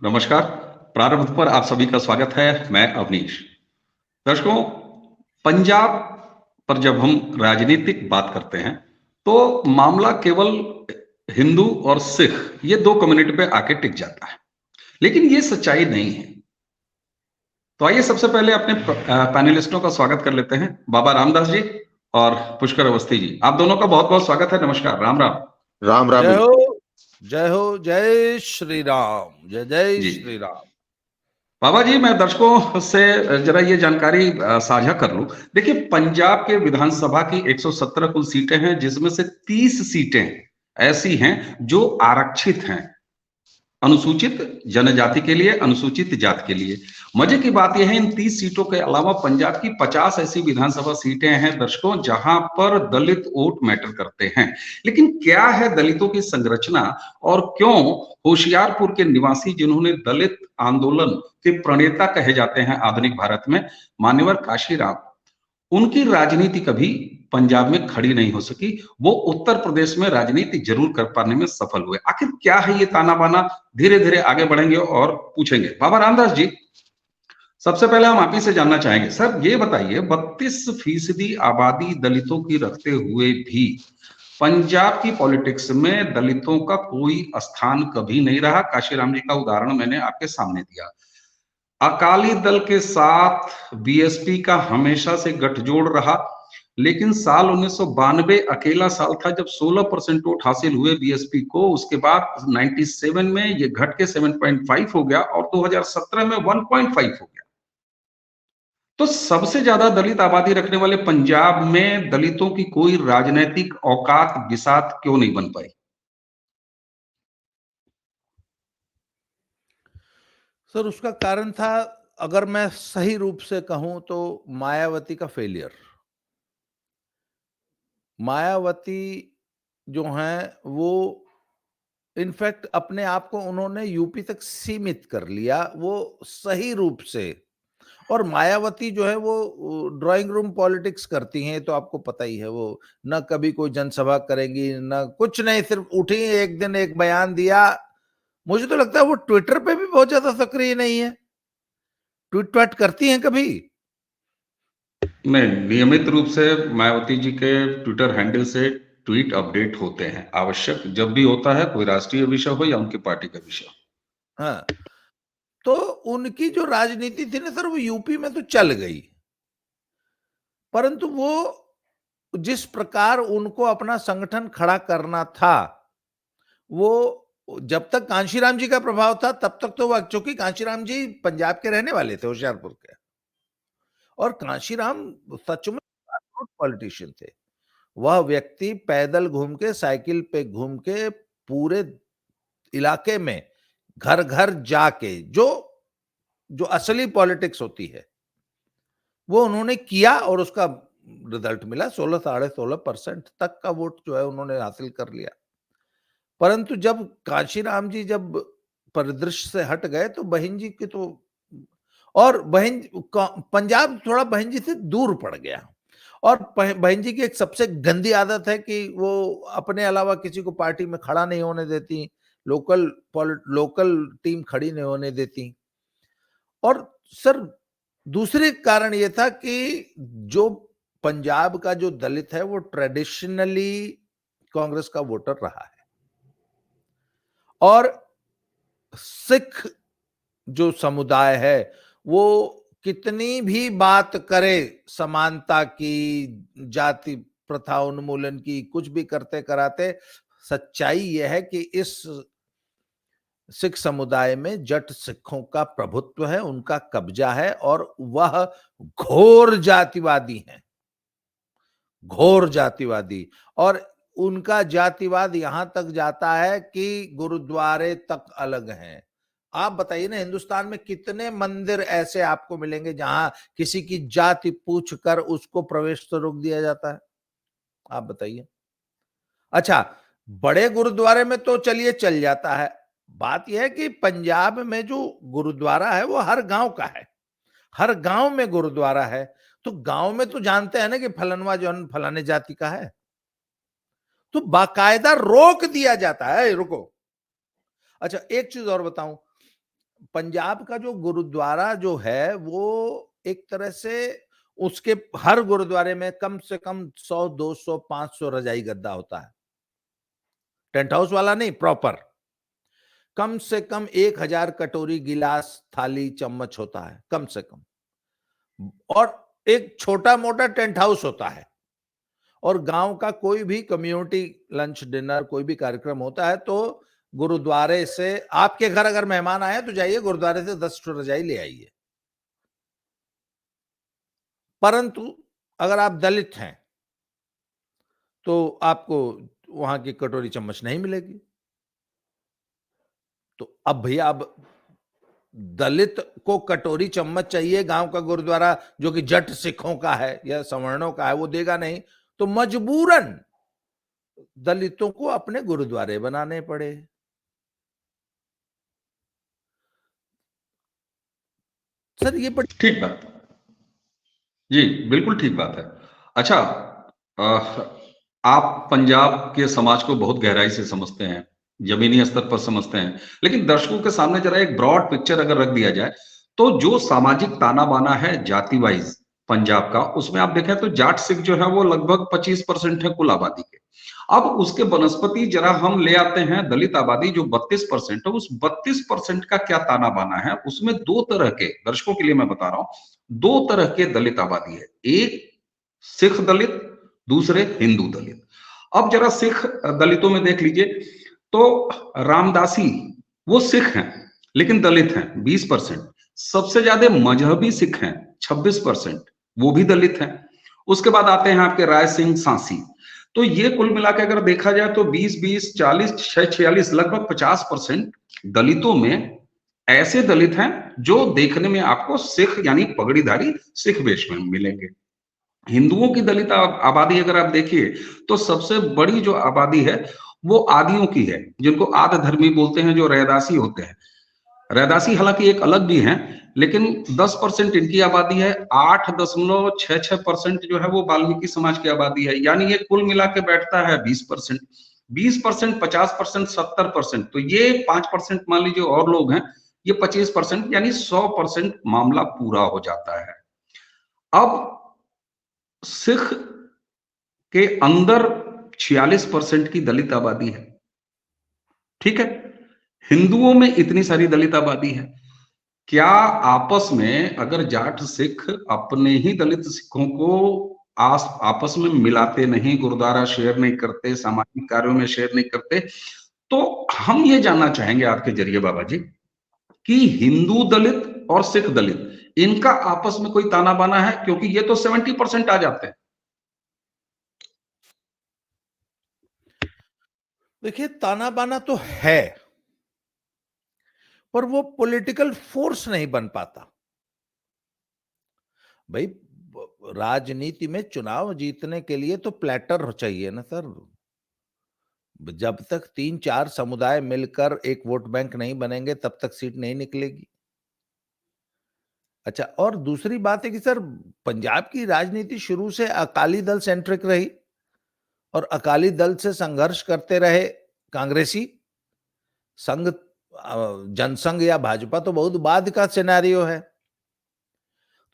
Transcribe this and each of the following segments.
नमस्कार। प्रारंभ पर आप सभी का स्वागत है। मैं अवनीश। दर्शकों, पंजाब पर जब हम राजनीतिक बात करते हैं तो मामला केवल हिंदू और सिख ये दो कम्युनिटी पे आके टिक जाता है, लेकिन ये सच्चाई नहीं है। तो आइए सबसे पहले अपने पैनलिस्टों का स्वागत कर लेते हैं। बाबा रामदास जी और पुष्कर अवस्थी जी, आप दोनों का बहुत बहुत स्वागत है। नमस्कार। राम राम। राम राम जय हो, जय हो, जय श्री राम, जय जय जी श्री राम। बाबा जी, मैं दर्शकों से जरा ये जानकारी साझा कर लूं। देखिए, पंजाब के विधानसभा की 117 कुल सीटें हैं, जिसमें से 30 सीटें ऐसी हैं जो आरक्षित हैं, अनुसूचित जनजाति के लिए, अनुसूचित जाति के लिए। मजे की बात यह है, इन 30 सीटों के अलावा पंजाब की 50 ऐसी विधानसभा सीटें हैं दर्शकों, जहां पर दलित वोट मैटर करते हैं। लेकिन क्या है दलितों की संरचना, और क्यों होशियारपुर के निवासी, जिन्होंने दलित आंदोलन के प्रणेता कहे जाते हैं आधुनिक भारत में, मान्यवर काशीराम, उनकी राजनीति कभी पंजाब में खड़ी नहीं हो सकी। वो उत्तर प्रदेश में राजनीति जरूर कर पाने में सफल हुए। आखिर क्या है ये ताना बाना, धीरे धीरे आगे बढ़ेंगे और पूछेंगे। बाबा रामदास जी, सबसे पहले हम आप ही से जानना चाहेंगे। सर, ये बताइए, 32% आबादी दलितों की रखते हुए भी पंजाब की पॉलिटिक्स में दलितों का कोई स्थान कभी नहीं रहा। काशीराम जी का उदाहरण मैंने आपके सामने दिया। अकाली दल के साथ बीएसपी का हमेशा से गठजोड़ रहा, लेकिन साल 1992 अकेला साल था जब 16% वोट हासिल हुए बीएसपी को। उसके बाद 97 में ये घट के 7.5 हो गया और 2017 में 1.5 हो गया। तो सबसे ज्यादा दलित आबादी रखने वाले पंजाब में दलितों की कोई राजनीतिक औकात बिसात क्यों नहीं बन पाई? सर, उसका कारण था, अगर मैं सही रूप से कहूं तो मायावती का फेलियर। मायावती जो हैं वो इनफैक्ट अपने आप को उन्होंने यूपी तक सीमित कर लिया, वो सही रूप से। और मायावती जो है वो ड्राइंग रूम पॉलिटिक्स करती हैं, तो आपको पता ही है, वो न कभी कोई जनसभा करेंगी न कुछ नहीं, सिर्फ उठी एक दिन एक बयान दिया। मुझे तो लगता है वो ट्विटर पे भी बहुत ज्यादा सक्रिय नहीं है। ट्वीट ट्वाट करती हैं कभी? नहीं, नियमित रूप से मायावती जी के ट्विटर हैंडल से ट्वीट अपडेट होते हैं, आवश्यक जब भी होता है, कोई राष्ट्रीय विषय हो या उनकी पार्टी का विषय। हाँ, तो उनकी जो राजनीति थी ना सर, वो यूपी में तो चल गई, परंतु वो जिस प्रकार उनको अपना संगठन खड़ा करना था, वो जब तक कांशीराम जी का प्रभाव था तब तक तो, वह चूंकि कांशीराम जी पंजाब के रहने वाले थे, होशियारपुर के, और कांशीराम सच में पॉलिटिशियन थे। वह व्यक्ति पैदल घूम के, साइकिल पे घूम के, पूरे इलाके में घर घर जाके जो जो असली पॉलिटिक्स होती है वो उन्होंने किया, और उसका रिजल्ट मिला। 16 16.5% तक का वोट जो है उन्होंने हासिल कर लिया। परंतु जब कांशीराम जी जब परिदृश्य से हट गए तो बहन जी की तो, और पंजाब थोड़ा बहन जी से दूर पड़ गया। और बहन जी की एक सबसे गंदी आदत है कि वो अपने अलावा किसी को पार्टी में खड़ा नहीं होने देती, लोकल टीम खड़ी नहीं होने देती। और सर, दूसरे कारण ये था कि जो पंजाब का जो दलित है वो ट्रेडिशनली कांग्रेस का वोटर रहा है, और सिख जो समुदाय है वो कितनी भी बात करे समानता की, जाति प्रथा उन्मूलन की, कुछ भी करते कराते, सच्चाई यह है कि इस सिख समुदाय में जट सिखों का प्रभुत्व है, उनका कब्जा है, और वह घोर जातिवादी हैं, घोर जातिवादी। और उनका जातिवाद यहां तक जाता है कि गुरुद्वारे तक अलग हैं। आप बताइए ना, हिंदुस्तान में कितने मंदिर ऐसे आपको मिलेंगे जहां किसी की जाति पूछकर उसको प्रवेश तो रोक दिया जाता है? आप बताइए। अच्छा, बड़े गुरुद्वारे में तो चलिए चल जाता है। बात यह है कि पंजाब में जो गुरुद्वारा है वो हर गांव का है, हर गांव में गुरुद्वारा है। तो गांव में तो जानते हैं ना कि फलनवा जो फलाने जाति का है, तो बाकायदा रोक दिया जाता है, रुको। अच्छा, एक चीज और बताऊं, पंजाब का जो गुरुद्वारा जो है वो एक तरह से उसके हर गुरुद्वारे में कम से कम 100, 200, 500 रजाई गद्दा होता है। टेंट हाउस वाला नहीं, प्रॉपर। कम से कम 1000 कटोरी, गिलास, थाली, चम्मच होता है कम से कम। और एक छोटा मोटा टेंट हाउस होता है। और गांव का कोई भी कम्युनिटी लंच डिनर कोई भी कार्यक्रम होता है तो गुरुद्वारे से, आपके घर अगर मेहमान आए तो जाइए गुरुद्वारे से 10 रजाई ले आइए। परंतु अगर आप दलित हैं तो आपको वहां की कटोरी चम्मच नहीं मिलेगी। तो अब भैया, अब दलित को कटोरी चम्मच चाहिए, गांव का गुरुद्वारा जो कि जट सिखों का है या सवर्णों का है वो देगा नहीं, तो मजबूरन दलितों को अपने गुरुद्वारे बनाने पड़े। सर ये बड़ी ठीक बात। जी, बिल्कुल ठीक बात है। अच्छा, आप पंजाब के समाज को बहुत गहराई से समझते हैं, जमीनी स्तर पर समझते हैं, लेकिन दर्शकों के सामने जरा एक ब्रॉड पिक्चर अगर रख दिया जाए, तो जो सामाजिक ताना-बाना है जाति वाइज़ पंजाब का, उसमें आप देखें तो जाट सिख जो है वो लगभग 25% है कुल आबादी के। अब उसके बनस्पति जरा हम ले आते हैं दलित आबादी जो 32% है, उस 32% का क्या ताना-बाना है, उसमें 2 तरह के, दर्शकों के लिए मैं बता रहा हूँ, 2 तरह के दलित आबादी है। एक सिख दलित, दूसरे हिंदू दलित। अब जरा सिख दलितों में देख लीजिए तो रामदासी वो सिख हैं लेकिन दलित हैं 20%। सबसे ज्यादा मजहबी सिख हैं 26%, वो भी दलित हैं। उसके बाद आते हैं आपके राय सिंह सांसी। तो ये कुल मिला के अगर देखा जाए तो 20-20, 40, 46, लगभग 50% दलितों में ऐसे दलित हैं जो देखने में आपको सिख यानी पगड़ीधारी सिख वेश में मिलेंगे। हिंदुओं की दलित आबादी अगर आप देखिए तो सबसे बड़ी जो आबादी है वो आदियों की है, जिनको आद धर्मी बोलते हैं, जो रैदासी होते हैं। रैदासी हालांकि एक अलग भी हैं, लेकिन 10% इनकी आबादी है। 8.66% जो है वो वाल्मीकि समाज की आबादी है, यानी ये कुल मिला के बैठता है 20%। 20%, 50%, 70%, तो ये 5% मान लीजिए और लोग हैं, ये 25%, यानी 100% मामला पूरा हो जाता है। अब सिख के अंदर 46% की दलित आबादी है, ठीक है। हिंदुओं में इतनी सारी दलित आबादी है। क्या आपस में अगर जाट सिख अपने ही दलित सिखों को आपस में मिलाते नहीं, गुरुद्वारा शेयर नहीं करते, सामाजिक कार्यों में शेयर नहीं करते, तो हम ये जानना चाहेंगे आपके जरिए बाबा जी कि हिंदू दलित और सिख दलित इनका आपस में कोई ताना बाना है, क्योंकि ये तो 70% आ जाते हैं। देखिए, ताना बाना तो है, पर वो पॉलिटिकल फोर्स नहीं बन पाता। भाई, राजनीति में चुनाव जीतने के लिए तो प्लेटर चाहिए ना सर। जब तक 3-4 समुदाय मिलकर एक वोट बैंक नहीं बनेंगे तब तक सीट नहीं निकलेगी। अच्छा, और दूसरी बात है कि सर, पंजाब की राजनीति शुरू से अकाली दल सेंट्रिक रही और अकाली दल से संघर्ष करते रहे कांग्रेसी। संघ, जनसंघ या भाजपा तो बहुत बाद का सिनेरियो है।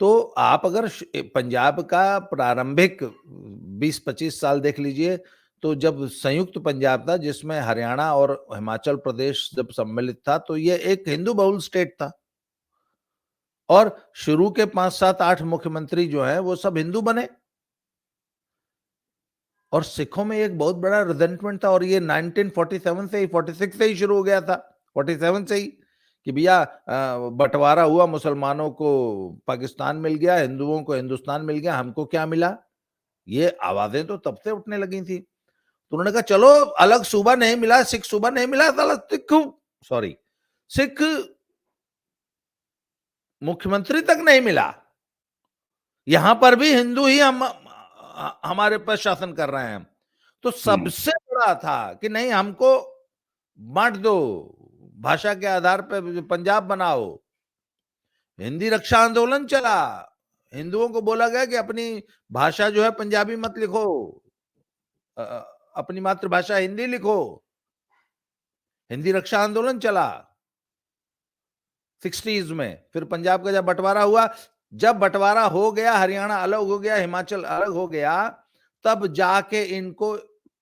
तो आप अगर पंजाब का प्रारंभिक 20-25 साल देख लीजिए, तो जब संयुक्त पंजाब था जिसमें हरियाणा और हिमाचल प्रदेश जब सम्मिलित था, तो ये एक हिंदू बहुल स्टेट था। और शुरू के 5-7-8 मुख्यमंत्री जो हैं वो सब हिंदू बने। और सिखों में एक बहुत बड़ा रिजेंटमेंट था, और ये 1947 से ही, 46 से ही शुरू हो गया था, 47 से ही, कि भैया बंटवारा हुआ, मुसलमानों को पाकिस्तान मिल गया, हिंदुओं को हिंदुस्तान मिल गया, हमको क्या मिला। ये आवाजें तो तब से उठने लगी थी। तो उन्होंने कहा चलो, अलग सूबा नहीं मिला, सिख सूबा नहीं मिला, सॉरी, सिख मुख्यमंत्री तक नहीं मिला, यहां पर भी हिंदू ही हमारे पर शासन कर रहे हैं। तो सबसे बड़ा था कि नहीं, हमको बांट दो, भाषा के आधार पर पंजाब बनाओ। हिंदी रक्षा आंदोलन चला, हिंदुओं को बोला गया कि अपनी भाषा जो है पंजाबी मत लिखो, अपनी मातृभाषा हिंदी लिखो। हिंदी रक्षा आंदोलन चला। 60s में। फिर पंजाब का जब बंटवारा हुआ, जब बंटवारा हो गया, हरियाणा अलग हो गया, हिमाचल अलग हो गया, तब जाके इनको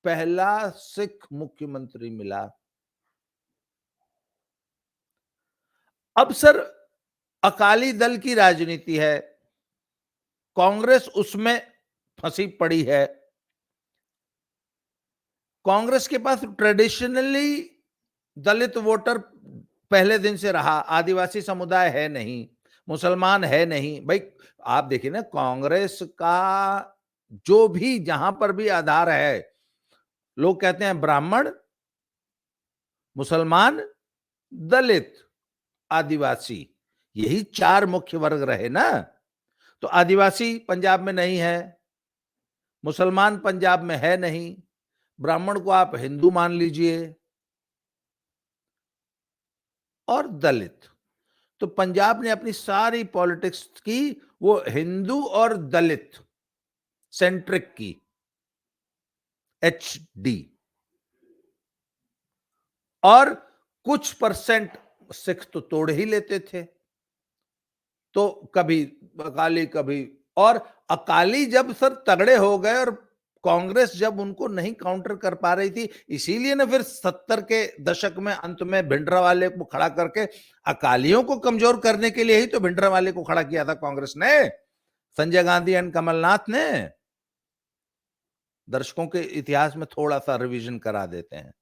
पहला सिख मुख्यमंत्री मिला। अब सर अकाली दल की राजनीति है, कांग्रेस उसमें फंसी पड़ी है। कांग्रेस के पास ट्रेडिशनली दलित वोटर पहले दिन से रहा, आदिवासी समुदाय है नहीं, मुसलमान है नहीं। भाई आप देखिए ना, कांग्रेस का जो भी जहां पर भी आधार है, लोग कहते हैं ब्राह्मण, मुसलमान, दलित, आदिवासी, यही 4 मुख्य वर्ग रहे ना। तो आदिवासी पंजाब में नहीं है, मुसलमान पंजाब में है नहीं, ब्राह्मण को आप हिंदू मान लीजिए, और दलित। तो पंजाब ने अपनी सारी पॉलिटिक्स की वो हिंदू और दलित सेंट्रिक की, HD, और कुछ परसेंट सिख तो तोड़ ही लेते थे। तो कभी अकाली, कभी, और अकाली जब सर तगड़े हो गए और कांग्रेस जब उनको नहीं काउंटर कर पा रही थी, इसीलिए ना फिर 70 के दशक में अंत में भिंडरावाले को खड़ा करके, अकालियों को कमजोर करने के लिए ही तो भिंडरावाले को खड़ा किया था कांग्रेस ने, संजय गांधी एंड कमलनाथ ने। दर्शकों के इतिहास में थोड़ा सा रिवीजन करा देते हैं।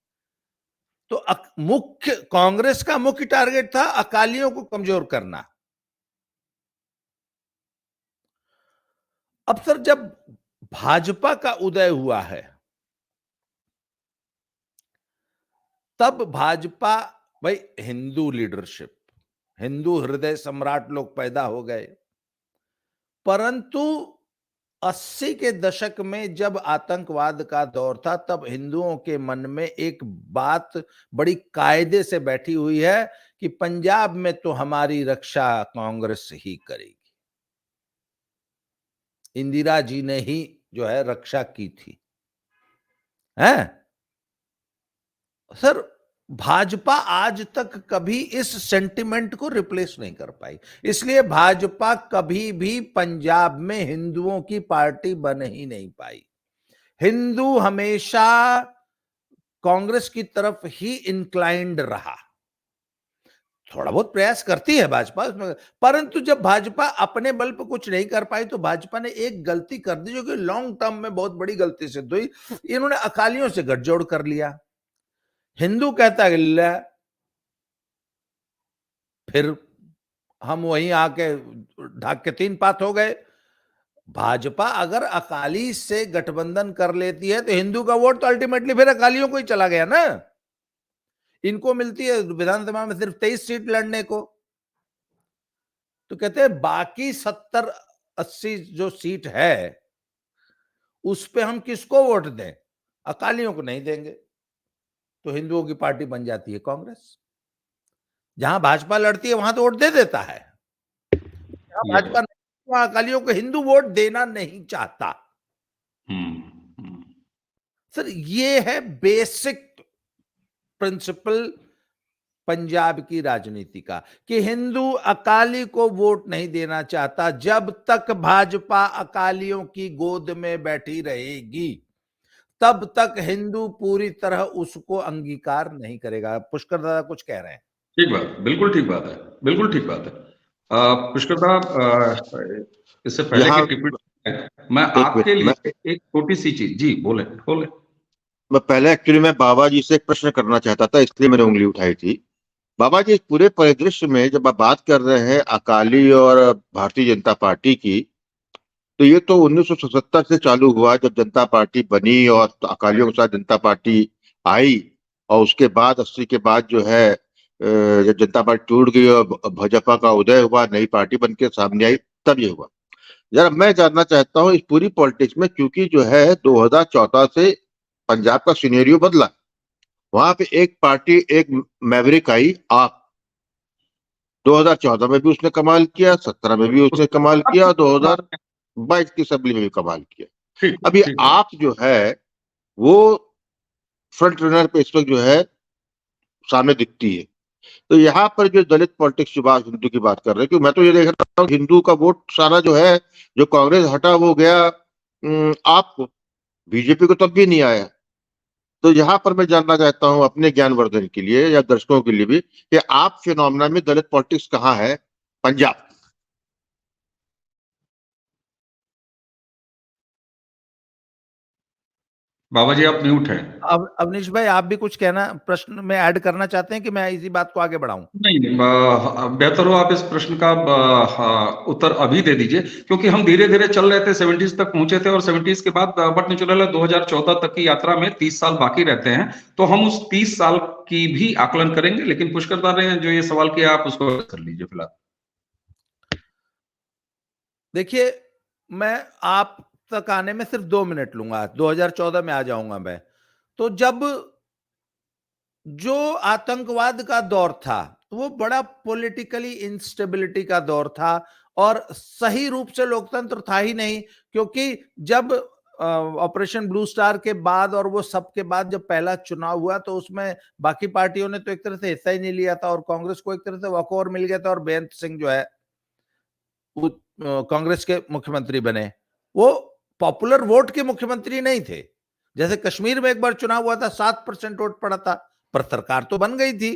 तो मुख्य कांग्रेस का मुख्य टारगेट था अकालियों को कमजोर करना। अब सर जब भाजपा का उदय हुआ है, तब भाजपा, भाई हिंदू लीडरशिप, हिंदू हृदय सम्राट लोग पैदा हो गए, परंतु 80 के दशक में जब आतंकवाद का दौर था, तब हिंदुओं के मन में एक बात बड़ी कायदे से बैठी हुई है कि पंजाब में तो हमारी रक्षा कांग्रेस ही करेगी। इंदिरा जी ने ही जो है रक्षा की थी, है सर। भाजपा आज तक कभी इस सेंटिमेंट को रिप्लेस नहीं कर पाई, इसलिए भाजपा कभी भी पंजाब में हिंदुओं की पार्टी बन ही नहीं पाई। हिंदू हमेशा कांग्रेस की तरफ ही इंक्लाइंड रहा। थोड़ा बहुत प्रयास करती है भाजपा उसमें, परंतु जब भाजपा अपने बल पर कुछ नहीं कर पाई, तो भाजपा ने एक गलती कर दी जो कि लॉन्ग टर्म में बहुत बड़ी गलती सिद्ध हुई। इन्होंने अकालियों से गठजोड़ कर लिया। हिंदू कहता है ले, फिर हम वहीं आके ढाक के 3 पात हो गए। भाजपा अगर अकाली से गठबंधन कर लेती है, तो हिंदू का वोट तो अल्टीमेटली फिर अकालियों को ही चला गया ना। इनको मिलती है विधानसभा में सिर्फ 23 सीट लड़ने को, तो कहते हैं बाकी 70-80 जो सीट है उस पे हम किसको वोट दें, अकालियों को नहीं देंगे। तो हिंदुओं की पार्टी बन जाती है कांग्रेस। जहां भाजपा लड़ती है वहां तो वोट दे देता है, जहां ये भाजपा नहीं, वहां अकालियों को हिंदू वोट देना नहीं चाहता। हम्म। सर ये है बेसिक प्रिंसिपल पंजाब की राजनीति का, कि हिंदू अकाली को वोट नहीं देना चाहता। जब तक भाजपा अकालियों की गोद में बैठी रहेगी, तब तक हिंदू पूरी तरह उसको अंगीकार नहीं करेगा। पुष्कर दादा कुछ कह रहे हैं। ठीक बात, बिल्कुल ठीक बात है, बिल्कुल ठीक बात है। पुष्कर साहब, इससे पहले यहाँ की टिप्पणी मैं एक आपके मिनट, लिए एक छोटी सी चीज, जी बोले बोले। मैं पहले एक्चुअली मैं बाबा जी से एक प्रश्न करना चाहता था, इसलिए मैंने उंगली उठाई थी। बाबा जी, इस पूरे परिदृश्य में जब आप बात कर रहे हैं अकाली और भारतीय जनता पार्टी की, तो ये तो 1977 से चालू हुआ जब जनता पार्टी बनी और तो अकालियों के साथ जनता पार्टी आई, और उसके बाद 80 के बाद जो है जब जनता पार्टी टूट गई और भाजपा का उदय हुआ, नई पार्टी बन के सामने आई, तब ये हुआ। जरा मैं जानना चाहता हूँ इस पूरी पॉलिटिक्स में, क्योंकि जो है 2014 से पंजाब का सिनेरियो बदला। वहां पे एक पार्टी, एक मैवरिक आई, आप 2014 में भी उसने कमाल किया, 17 में भी उसने कमाल किया, 2022 की असेंबली में भी कमाल किया। ठीक अभी ठीक। आप जो है वो फ्रंट रनर पे इस वक्त जो है सामने दिखती है। तो यहाँ पर जो दलित पॉलिटिक्स की बात, हिंदू की बात कर रहे हैं, क्योंकि मैं तो ये देख रहा हूँ हिंदू का वोट सारा जो है, जो कांग्रेस हटा वो गया आप, बीजेपी को तब भी नहीं आया। तो यहाँ पर मैं जानना चाहता हूँ अपने ज्ञानवर्धन के लिए या दर्शकों के लिए भी, कि आप फिनोमिना में दलित पॉलिटिक्स कहाँ है पंजाब। बाबा जी आप म्यूट हैं। अब अवनीश भाई, आप भी कुछ कहना, प्रश्न में ऐड करना चाहते हैं कि मैं इसी बात को आगे बढ़ाऊं? नहीं नहीं, बेहतर हो आप इस प्रश्न का उत्तर अभी दे दीजिए, क्योंकि हम धीरे धीरे चल रहे थे, 70s तक पहुंचे थे, और 70s के बाद बट नेचुरल 2014 तक की यात्रा में 30 साल बाकी रहते हैं, तो हम उस 30 साल की भी आकलन करेंगे। लेकिन पुष्कर ने जो ये सवाल किया आप उसको कर लीजिए फिलहाल। देखिए, मैं आप तक आने में सिर्फ 2 मिनट लूंगा, 2014 में आ जाऊंगा मैं। तो जब जो आतंकवाद का दौर था, वो बड़ा पॉलिटिकली इंस्टेबिलिटी का दौर था, और सही रूप से लोकतंत्र था ही नहीं, क्योंकि जब ऑपरेशन ब्लू स्टार के बाद और वो सब के बाद जब पहला चुनाव हुआ, तो उसमें बाकी पार्टियों ने तो एक तरह से हिस्सा ही नहीं लिया था, और कांग्रेस को एक तरह से वॉकओवर मिल गया था, और बेअंत सिंह जो है वो कांग्रेस के मुख्यमंत्री बने। वो पॉपुलर वोट के मुख्यमंत्री नहीं थे। जैसे कश्मीर में एक बार चुनाव हुआ था, 7% वोट पड़ा था, पर सरकार तो बन गई थी।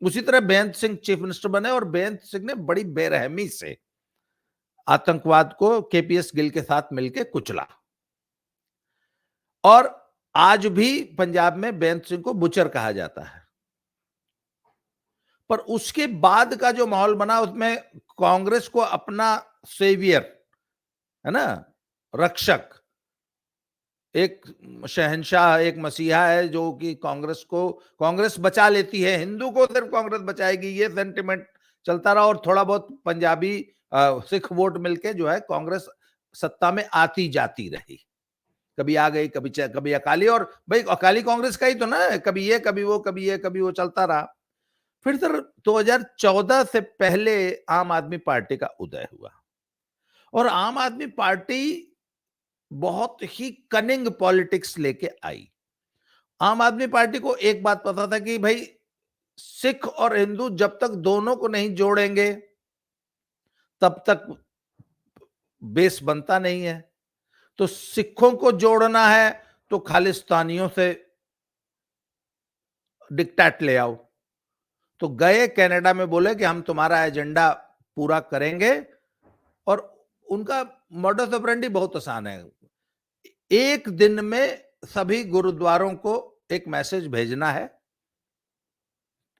उसी तरह बेअंत सिंह चीफ मिनिस्टर बने, और बेअंत सिंह ने बड़ी बेरहमी से आतंकवाद को केपीएस गिल के साथ मिलकर कुचला, और आज भी पंजाब में बेअंत सिंह को बुचर कहा जाता है। पर उसके बाद का जो माहौल बना, उसमें कांग्रेस को अपना सेवियर, है ना, रक्षक, एक शहंशाह, एक मसीहा है, जो कि कांग्रेस बचा लेती है, हिंदू को सिर्फ कांग्रेस बचाएगी, ये सेंटिमेंट चलता रहा, और थोड़ा बहुत पंजाबी सिख वोट मिलके जो है कांग्रेस सत्ता में आती जाती रही। कभी आ गई, कभी अकाली, और भाई अकाली कांग्रेस का ही तो ना, कभी ये कभी वो, कभी ये कभी वो, चलता रहा। फिर सर 2014 से पहले आम आदमी पार्टी का उदय हुआ, और आम आदमी पार्टी बहुत ही कनिंग पॉलिटिक्स लेके आई। आम आदमी पार्टी को एक बात पता था कि भाई सिख और हिंदू जब तक दोनों को नहीं जोड़ेंगे तब तक बेस बनता नहीं है। तो सिखों को जोड़ना है तो खालिस्तानियों से डिक्टेट ले आओ। तो गए कनाडा में, बोले कि हम तुम्हारा एजेंडा पूरा करेंगे, और उनका मॉडस ऑपरेंडी बहुत आसान है। एक दिन में सभी गुरुद्वारों को एक मैसेज भेजना है,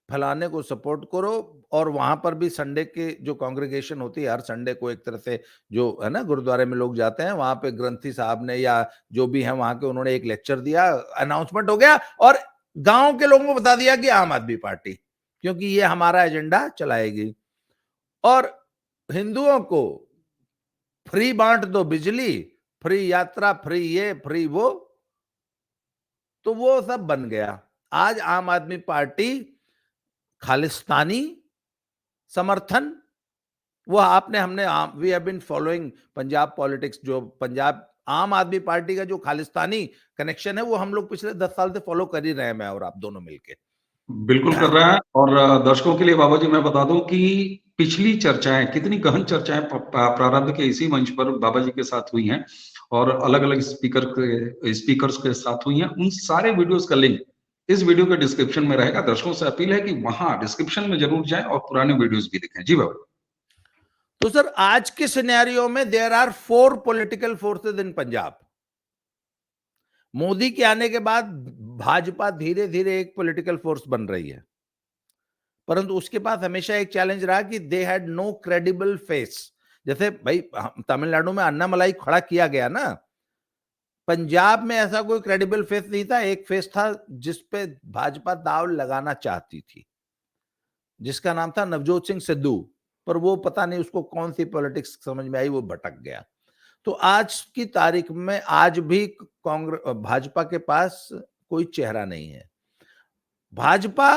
फलाने को सपोर्ट करो, और वहां पर भी संडे के जो कांग्रेगेशन होती है, हर संडे को एक तरह से जो है ना गुरुद्वारे में लोग जाते हैं, वहां पे ग्रंथी साहब ने या जो भी है वहां के, उन्होंने एक लेक्चर दिया, अनाउंसमेंट हो गया, और गांव के लोगों को बता दिया कि आम आदमी पार्टी, क्योंकि ये हमारा एजेंडा चलाएगी। और हिंदुओं को फ्री बांट दो बिजली, फ्री यात्रा, फ्री ये, फ्री वो, तो वो सब बन गया। आज आम आदमी पार्टी खालिस्तानी समर्थन, वो हमने we have been following Punjab politics, जो पंजाब आम आदमी पार्टी का जो खालिस्तानी कनेक्शन है, वो हम लोग पिछले 10 साल से फॉलो कर ही रहे हैं, मैं और आप दोनों मिलके। बिल्कुल कर रहा है। और दर्शकों के लिए बाबा जी मैं बता दूं कि पिछली चर्चाएं, कितनी गहन चर्चाएं प्रारंभ के इसी मंच पर बाबा जी के साथ हुई हैं, और अलग अलग स्पीकर्स के साथ हुई हैं। उन सारे वीडियोस का लिंक इस वीडियो के डिस्क्रिप्शन में रहेगा। दर्शकों से अपील है कि वहां डिस्क्रिप्शन में जरूर जाएं और पुराने वीडियोस भी देखें। जी बाबा। तो सर आज के सिनेरियो में there are 4 political forces in Punjab. Modi के आने के बाद भाजपा धीरे धीरे एक पॉलिटिकल फोर्स बन रही है, परंतु उसके पास हमेशा एक चैलेंज रहा कि they had no credible face. जैसे भाई तमिलनाडु में अन्नामलाई खड़ा किया गया ना, पंजाब में ऐसा कोई क्रेडिबल फेस नहीं था। एक फेस था जिसपे भाजपा दाव लगाना चाहती थी, जिसका नाम था नवजोत सिंह सिद्धू, पर वो पता नहीं उसको कौन सी पॉलिटिक्स समझ में आई, वो भटक गया। तो आज की तारीख में आज भी कांग्रेस भाजपा के पास कोई चेहरा नहीं है। भाजपा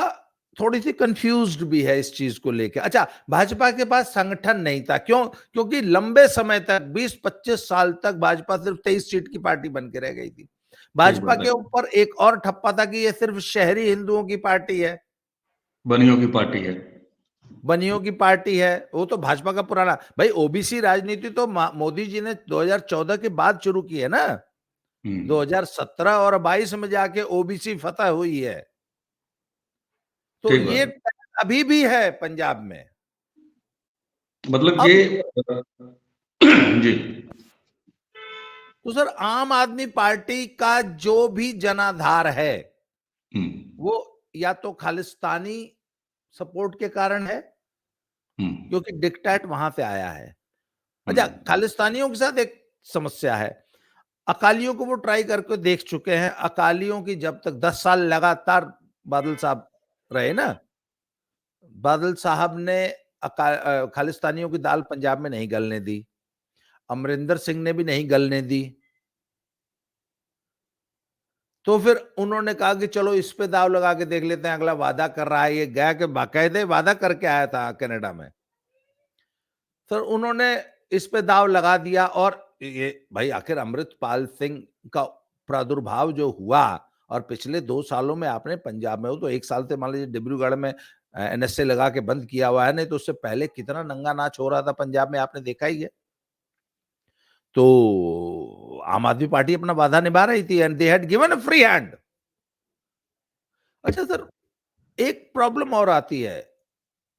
थोड़ी सी कंफ्यूज्ड भी है इस चीज को लेकर। अच्छा, भाजपा के पास संगठन नहीं था, क्यों? क्योंकि लंबे समय तक 20-25 साल तक भाजपा सिर्फ 23 सीट की पार्टी बन के रह गई थी। भाजपा के ऊपर एक और ठप्पा था कि ये सिर्फ शहरी हिंदुओं की पार्टी है, बनियों की पार्टी है। बनियों की पार्टी है, वो तो भाजपा का पुराना भाई। ओबीसी राजनीति तो मोदी जी ने 2014 के बाद शुरू की है ना। 2017 और 22 में जाके ओबीसी फतह हुई है, तो ठीक बात ये है। अभी भी है पंजाब में। मतलब अब ये जी। तो सर आम आदमी पार्टी का जो भी जनाधार है हम्म। वो या तो खालिस्तानी सपोर्ट के कारण है, हम्म। क्योंकि डिक्टेट वहां से आया है। अच्छा, हम्म। खालिस्तानियों के साथ एक समस्या है, अकालियों को वो ट्राई करके देख चुके हैं। अकालियों की जब तक 10 साल लगातार बादल साहब रहे ना, बादल साहब ने खालिस्तानियों की दाल पंजाब में नहीं गलने दी, अमरिंदर सिंह ने भी नहीं गलने दी। तो फिर उन्होंने कहा कि चलो इस पे दाव लगा के देख लेते हैं, अगला वादा कर रहा है, ये गया कि बाकायदे वादा करके आया था कनाडा में। सर उन्होंने इस पे दाव लगा दिया, और ये भाई आखिर अमृतपाल सिंह का प्रादुर्भाव जो हुआ, और पिछले 2 सालों में आपने पंजाब में, वो तो 1 साल से मान लीजिए डिब्रूगढ़ में एनएसए लगा के बंद किया हुआ है, नहीं तो उससे पहले कितना नंगा नाच हो रहा था पंजाब में, आपने देखा ही है। तो आम आदमी पार्टी अपना वादा निभा रही थी, and they had given a free hand. अच्छा सर, एक प्रॉब्लम और आती है,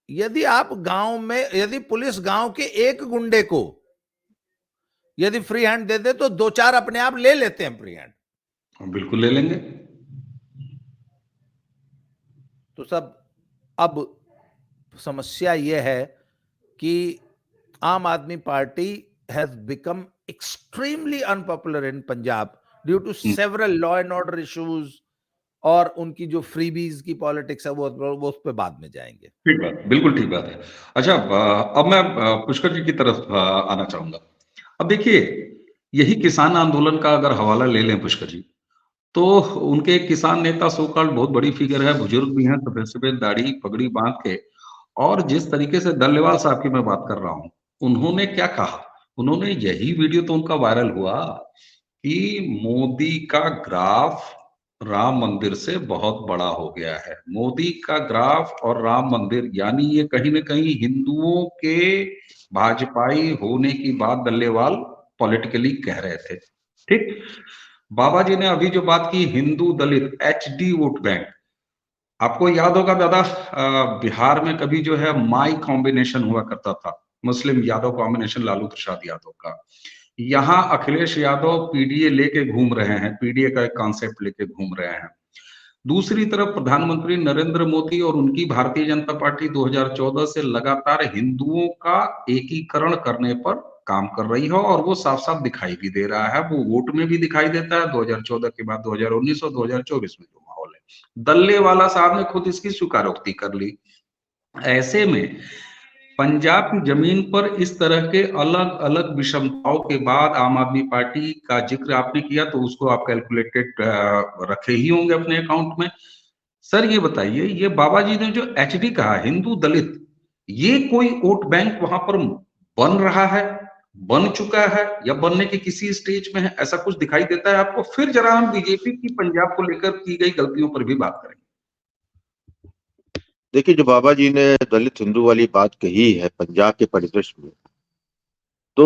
यदि आप गांव में, यदि पुलिस गांव के एक गुंडे को यदि फ्री हैंड दे दे, तो 2-4 अपने आप ले लेते हैं फ्री हैंड। हम बिल्कुल ले लेंगे। तो सब अब समस्या यह है कि Aam Aadmi party has become extremely unpopular in Punjab due to hmm. Several law and order issues, और उनकी जो फ्रीबीज की पॉलिटिक्स है वो उस पर बाद में जाएंगे। ठीक बात, बिल्कुल ठीक बात है। अच्छा, अब मैं पुष्कर जी की तरफ आना चाहूंगा। अब देखिए, यही किसान आंदोलन का अगर हवाला ले लें पुष्कर जी, तो उनके एक किसान नेता सो कॉल्ड बहुत बड़ी फिगर है, बुजुर्ग भी हैं, सफेद सफेद दाढ़ी पगड़ी बांध के, और जिस तरीके से डल्लेवाल साहब की मैं बात कर रहा हूं, उन्होंने क्या कहा, उन्होंने यही वीडियो तो उनका वायरल हुआ कि मोदी का ग्राफ राम मंदिर से बहुत बड़ा हो गया है। मोदी का ग्राफ और राम मंदिर, यानी ये कहीं ना कहीं हिंदुओं के भाजपाई होने की बात डल्लेवाल पॉलिटिकली कह रहे थे। ठीक। बाबा जी ने अभी जो बात की, हिंदू दलित एचडी वोट बैंक, आपको याद होगा दादा, बिहार में कभी जो है माई कॉम्बिनेशन हुआ करता था, मुस्लिम यादव कॉम्बिनेशन, लालू प्रसाद यादव का। यहाँ अखिलेश यादव पीडीए लेके घूम रहे हैं, पीडीए का एक कॉन्सेप्ट लेके घूम रहे हैं। दूसरी तरफ प्रधानमंत्री नरेंद्र मोदी और उनकी भारतीय जनता पार्टी 2014 से लगातार हिंदुओं का एकीकरण करने पर काम कर रही है, और वो साफ साफ दिखाई भी दे रहा है, वो वोट में भी दिखाई देता है। 2014 के बाद 2019 और 2024 में जो माहौल है, दल्ले वाला साहब ने खुद इसकी स्वीकारोक्ति कर ली। ऐसे में पंजाब की जमीन पर इस तरह के अलग अलग विषमताओं के बाद आम आदमी पार्टी का जिक्र आपने किया, तो उसको आप कैलकुलेटेड रखे ही होंगे अपने अकाउंट में। सर ये बताइए, ये बाबा जी ने जो एचडी कहा, हिंदू दलित, ये कोई वोट बैंक वहां पर बन रहा है, बन चुका है, या बनने के किसी स्टेज में है, ऐसा कुछ दिखाई देता है आपको? फिर जरा हम बीजेपी की पंजाब को लेकर की गई गलतियों पर भी बात करेंगे। देखिए, जो बाबा जी ने दलित हिंदू वाली बात कही है पंजाब के परिदृश्य में, तो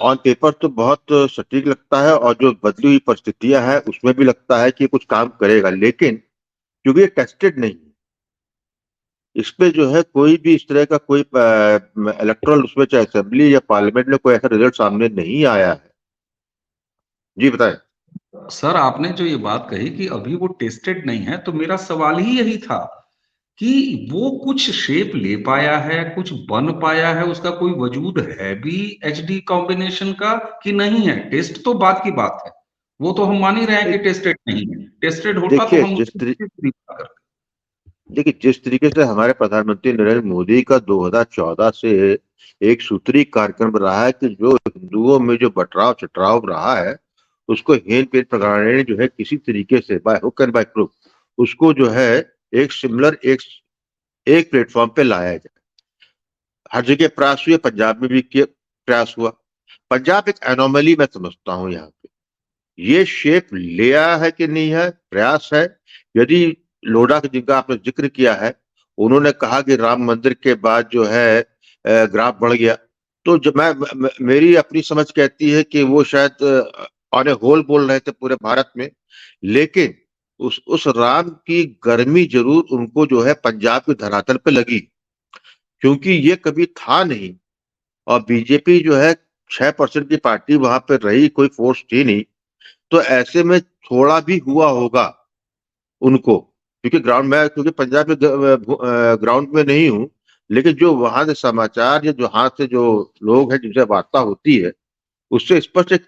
ऑन पेपर तो बहुत सटीक लगता है, और जो बदली हुई परिस्थितियां हैं उसमें भी लगता है कि कुछ काम करेगा, लेकिन क्योंकि ये टेस्टेड नहीं, इस पे जो है कोई भी इस तरह का कोई इलेक्टोरल उसमें चाहे असेंबली या पार्लियामेंट में कोई ऐसा रिजल्ट सामने नहीं आया है। जी बताएं। सर आपने जो ये बात कही कि अभी वो टेस्टेड नहीं है, तो मेरा सवाल ही यही था कि वो कुछ शेप ले पाया है, कुछ बन पाया है, उसका कोई वजूद है भी एचडी कॉम्बिनेशन का कि नहीं है? टेस्ट तो बात की बात है, वो तो हम मान ही रहे हैं कि टेस्टेड नहीं है। टेस्टेड होता तो देखिए हम उसकी बात करते। देखिए, जिस तरीके से हमारे प्रधानमंत्री नरेंद्र मोदी का 2014 से एक सूत्री कार्यक्रम रहा है कि जो हिंदुओं में जो बटराव चटराव रहा है उसको हेन पेन प्रकार जो है किसी तरीके से by hook and by crook उसको जो है एक सिमिलर एक प्लेटफॉर्म पे लाया जाए। हर जगह प्रयास हुए, पंजाब में भी प्रयास हुआ। पंजाब एक एनोमली मैं समझता हूं, यहाँ पे ये शेप ले आया है कि नहीं है, प्रयास है। यदि लोढ़ा की जिनका आपने जिक्र किया है, उन्होंने कहा कि राम मंदिर के बाद जो है ग्राफ बढ़ गया। तो जब मेरी अपनी समझ कहती है कि वो शायद ऑन ए होल बोल रहे थे पूरे भारत में, लेकिन उस राम की गर्मी जरूर उनको जो है पंजाब के धरातल पे लगी, क्योंकि ये कभी था नहीं। और बीजेपी जो है 6% की पार्टी वहां पर रही, कोई फोर्स थी नहीं, तो ऐसे में थोड़ा भी हुआ होगा उनको, क्योंकि क्योंकि पंजाब में ग्राउंड में नहीं हूं, लेकिन जो वहां से समाचार या जो हाथ से जो लोग हैं जिनसे वार्ता होती है, उससे स्पष्ट एक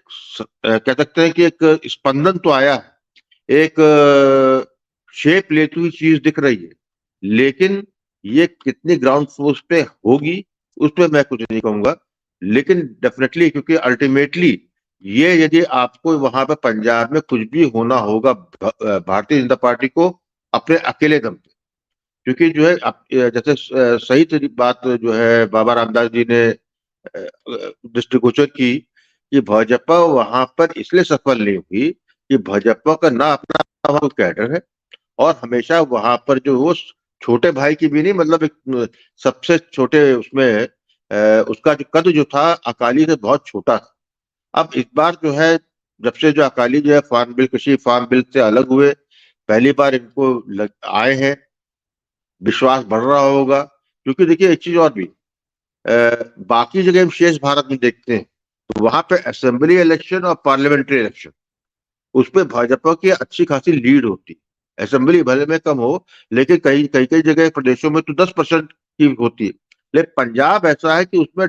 कह सकते हैं कि एक स्पंदन तो आया है, एक शेप लेती हुई चीज दिख रही है। लेकिन ये कितनी ग्राउंड फोर्स पे होगी उस पर मैं कुछ नहीं कहूंगा, लेकिन डेफिनेटली, क्योंकि अल्टीमेटली ये यदि आपको वहां पे पंजाब में कुछ भी होना होगा भारतीय जनता पार्टी को अपने अकेले दम पे, क्योंकि जो है जैसे सही बात जो है बाबा रामदास जी ने दृष्टिगोचर की कि भाजपा वहां पर इसलिए सफल नहीं हुई कि भाजपा का ना अपना कैडर है, और हमेशा वहां पर जो वो छोटे भाई की भी नहीं, मतलब एक सबसे छोटे उसमें उसका जो कद जो था अकाली से बहुत छोटा था। अब इस बार जो है, जब से जो अकाली जो है फार्म बिल, कृषि फार्म बिल से अलग हुए, पहली बार इनको आए हैं, विश्वास बढ़ रहा होगा। क्योंकि देखिए एक चीज और भी, बाकी जगह हम शेष भारत में देखते हैं तो वहां पे असेंबली इलेक्शन और पार्लियामेंट्री इलेक्शन, उस पर भाजपा की अच्छी खासी लीड होती। असेंबली भले में कम हो, लेकिन कई कई कई जगह प्रदेशों में तो 10% की होती है। लेकिन पंजाब ऐसा है कि उसमें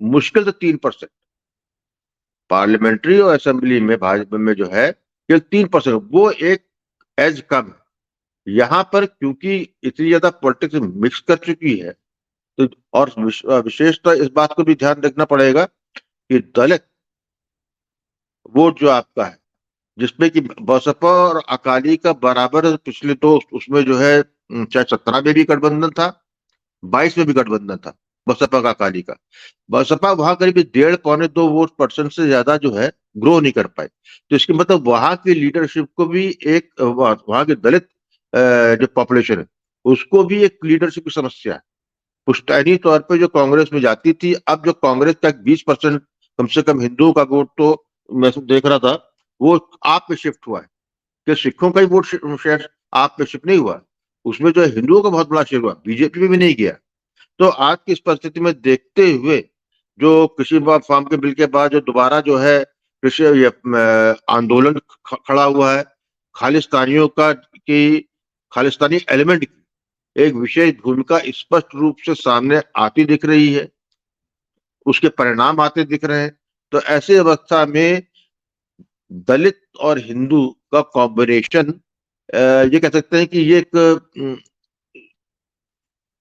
मुश्किल से 3%, पार्लियामेंट्री और असेंबली में भाजपा में जो है केवल 3%, वो एक एज कम है। यहाँ पर क्योंकि इतनी ज्यादा पॉलिटिक्स मिक्स कर चुकी है, तो और विशेषतः इस बात को भी ध्यान रखना पड़ेगा कि दलित वोट जो आपका है, जिसमें कि बसपा और अकाली का बराबर पिछले तो उसमें जो है चाहे 17 में भी गठबंधन था, 22 में भी गठबंधन था बसपा का अकाली का। बसपा वहां करीब 1.5-2% से ज्यादा जो है ग्रो नहीं कर पाए। तो इसके मतलब वहां की लीडरशिप को भी एक वहां के दलित जो पॉपुलेशन है उसको भी एक लीडरशिप की समस्या है। पुश्तैनी तौर पे जो कांग्रेस में जाती थी, अब जो कांग्रेस का 20% कम से कम हिंदुओं का वोट तो मैं देख रहा था वो आप पे शिफ्ट हुआ है, कि सिखों का ही वोट शेयर आप पे शिफ्ट नहीं हुआ, उसमें जो है हिंदुओं का बहुत बड़ा शेयर हुआ, बीजेपी में भी नहीं गया। तो आज की इस परिस्थिति में देखते हुए जो कृषि फार्म के बिल के बाद जो दोबारा जो है कृषि आंदोलन खड़ा हुआ है, खालिस्तानियों का की खालिस्तानी एलिमेंट की एक विशेष भूमिका स्पष्ट रूप से सामने आती दिख रही है, उसके परिणाम आते दिख रहे हैं। तो ऐसी अवस्था में दलित और हिंदू का कॉम्बिनेशन, ये कह सकते हैं कि ये एक